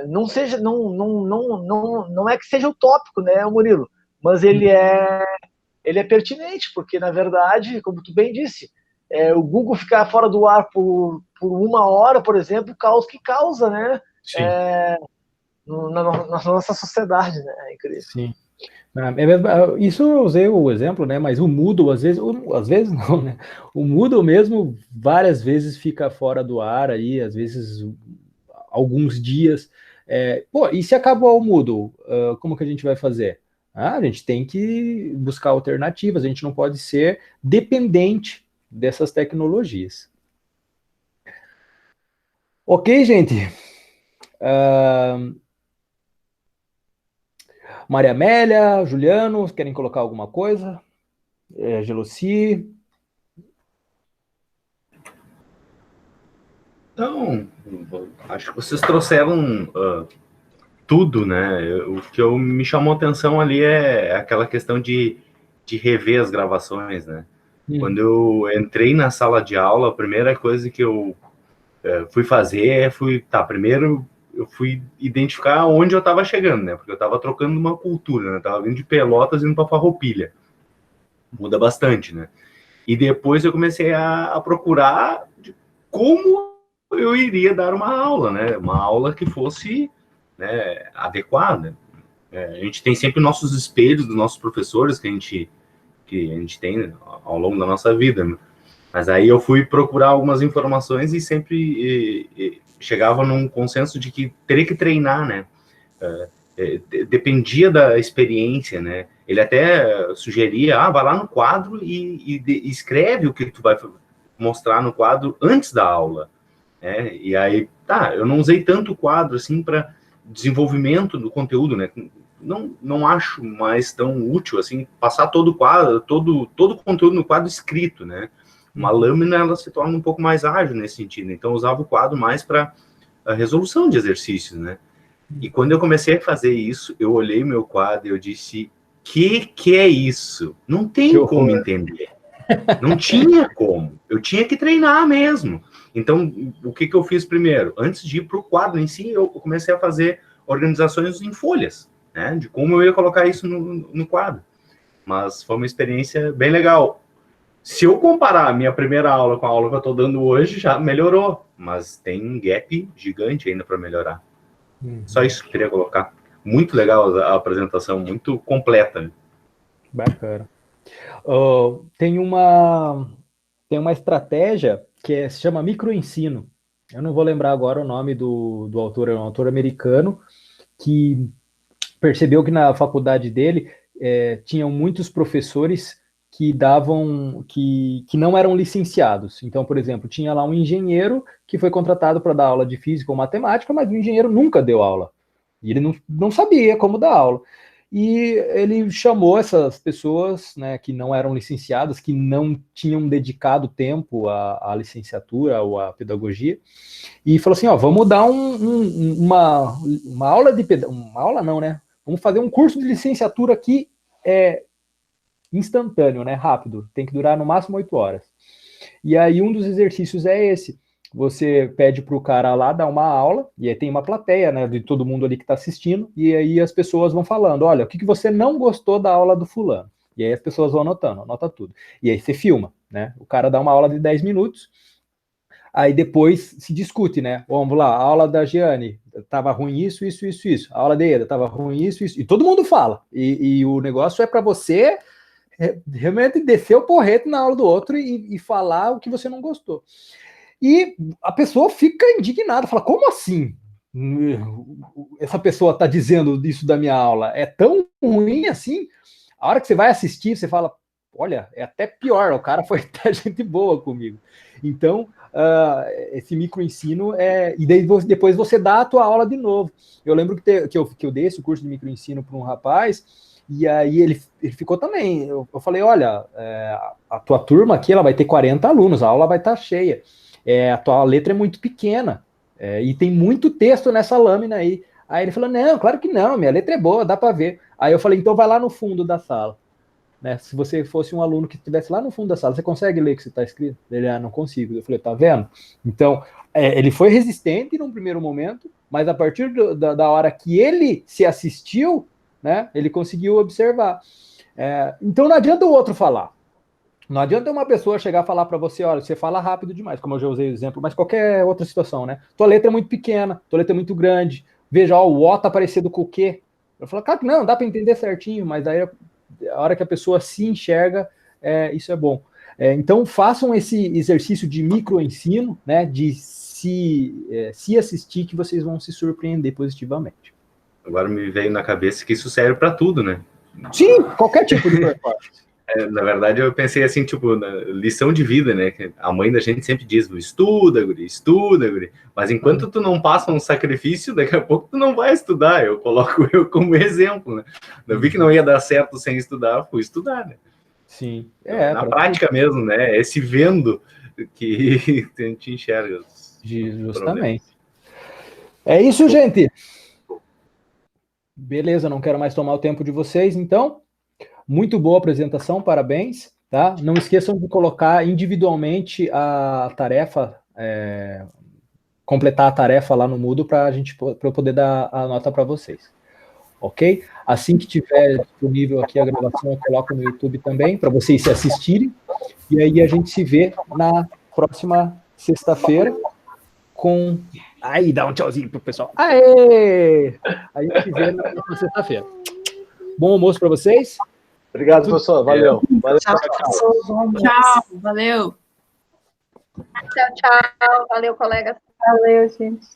não é que seja utópico, né, Murilo, mas ele é pertinente, porque na verdade, como tu bem disse, o Google ficar fora do ar por 1 hora, por exemplo, o caos que causa, né, na nossa sociedade, né, é incrível. Sim. Isso eu usei o exemplo, né? Mas o Moodle, às vezes não, né? O Moodle mesmo, várias vezes fica fora do ar aí, às vezes alguns dias. E se acabou o Moodle, como que a gente vai fazer? A gente tem que buscar alternativas, a gente não pode ser dependente dessas tecnologias. Ok, gente? Maria Amélia, Juliano, querem colocar alguma coisa? Gelossi? Então, acho que vocês trouxeram tudo, né? O que me chamou a atenção ali é aquela questão de rever as gravações, né? Quando eu entrei na sala de aula, a primeira coisa que eu fui fazer primeiro eu fui identificar onde eu estava chegando, né? Porque eu estava trocando uma cultura, né? Eu tava vindo de Pelotas indo para Farroupilha. Muda bastante, né? E depois eu comecei a procurar como eu iria dar uma aula, né? Uma aula que fosse, né, adequada. A gente tem sempre nossos espelhos dos nossos professores que a gente tem ao longo da nossa vida, né? Mas aí eu fui procurar algumas informações e sempre chegava num consenso de que teria que treinar, né? Dependia da experiência, né? Ele até sugeria, vai lá no quadro e escreve o que tu vai mostrar no quadro antes da aula, né? E aí, eu não usei tanto o quadro assim para desenvolvimento do conteúdo, né? Não acho mais tão útil assim passar todo o quadro, todo o conteúdo no quadro escrito, né? Uma lâmina, ela se torna um pouco mais ágil nesse sentido. Então, eu usava o quadro mais para a resolução de exercícios, né? E quando eu comecei a fazer isso, eu olhei meu quadro e eu disse, que é isso? Não tem como entender. Não tinha como. Eu tinha que treinar mesmo. Então, o que eu fiz primeiro? Antes de ir para o quadro em si, eu comecei a fazer organizações em folhas, né? De como eu ia colocar isso no quadro. Mas foi uma experiência bem legal. Se eu comparar a minha primeira aula com a aula que eu estou dando hoje, já melhorou. Mas tem um gap gigante ainda para melhorar. Só isso que eu queria colocar. Muito legal a apresentação, muito completa. Né? Bacana. Tem uma estratégia que se chama microensino. Eu não vou lembrar agora o nome do autor, é um autor americano que percebeu que na faculdade dele tinham muitos professores que não eram licenciados. Então, por exemplo, tinha lá um engenheiro que foi contratado para dar aula de física ou matemática, mas o engenheiro nunca deu aula. E ele não sabia como dar aula. E ele chamou essas pessoas, né, que não eram licenciadas, que não tinham dedicado tempo à licenciatura ou à pedagogia, e falou assim, vamos dar uma aula uma aula não, né? Vamos fazer um curso de licenciatura aqui instantâneo, né? Rápido. Tem que durar no máximo 8 horas. E aí um dos exercícios é esse. Você pede para o cara lá dar uma aula, e aí tem uma plateia, né, de todo mundo ali que está assistindo, e aí as pessoas vão falando, olha, o que você não gostou da aula do fulano? E aí as pessoas vão anota tudo. E aí você filma, né? O cara dá uma aula de 10 minutos, aí depois se discute, né? Vamos lá, a aula da Giane, estava ruim isso. A aula da Eda, estava ruim isso. E todo mundo fala. E o negócio é para você realmente descer o porrete na aula do outro e falar o que você não gostou. E a pessoa fica indignada, fala, como assim? Essa pessoa está dizendo isso da minha aula? É tão ruim assim? A hora que você vai assistir, você fala, olha, é até pior, o cara foi até gente boa comigo. Então, esse microensino e depois você dá a tua aula de novo. Eu lembro que eu dei esse curso de microensino para um rapaz, e aí ele ficou também. Eu falei, olha, a tua turma aqui ela vai ter 40 alunos, a aula vai estar cheia. A tua letra é muito pequena, e tem muito texto nessa lâmina aí. Aí ele falou, não, claro que não, minha letra é boa, dá para ver. Aí eu falei, então vai lá no fundo da sala. Né? Se você fosse um aluno que estivesse lá no fundo da sala, você consegue ler o que está escrito? Ele, não consigo. Eu falei, tá vendo? Então, ele foi resistente num primeiro momento, mas a partir da hora que ele se assistiu, né, ele conseguiu observar. Então não adianta o outro falar. Não adianta uma pessoa chegar a falar para você, olha, você fala rápido demais, como eu já usei o exemplo, mas qualquer outra situação, né? Tua letra é muito pequena, tua letra é muito grande, veja, o O tá parecido com o Q. Eu falo, cara, não, dá para entender certinho, mas aí a hora que a pessoa se enxerga, isso é bom. Então, façam esse exercício de microensino, né, de se assistir, que vocês vão se surpreender positivamente. Agora me veio na cabeça que isso serve para tudo, né? Sim, qualquer tipo de performance. Na verdade, eu pensei assim, tipo, na lição de vida, né? A mãe da gente sempre diz, estuda, guri, mas enquanto tu não passa um sacrifício, daqui a pouco tu não vai estudar. Eu coloco eu como exemplo, né? Eu vi que não ia dar certo sem estudar, fui estudar, né? Sim. Na prática mesmo, né? Esse vendo que a gente enxerga Justamente. É isso, gente. Beleza, não quero mais tomar o tempo de vocês, então. Muito boa apresentação, parabéns. Tá? Não esqueçam de colocar individualmente a tarefa, completar a tarefa lá no Moodle para eu poder dar a nota para vocês. Ok? Assim que tiver disponível aqui a gravação, eu coloco no YouTube também, para vocês se assistirem. E aí a gente se vê na próxima sexta-feira com... Aí, dá um tchauzinho pro pessoal. Aê! A gente se vê na próxima sexta-feira. Bom almoço para vocês. Obrigado, professor. Valeu. Tchau, professor. Bom almoço. Tchau, valeu. Tchau, tchau. Valeu, colegas. Valeu, gente.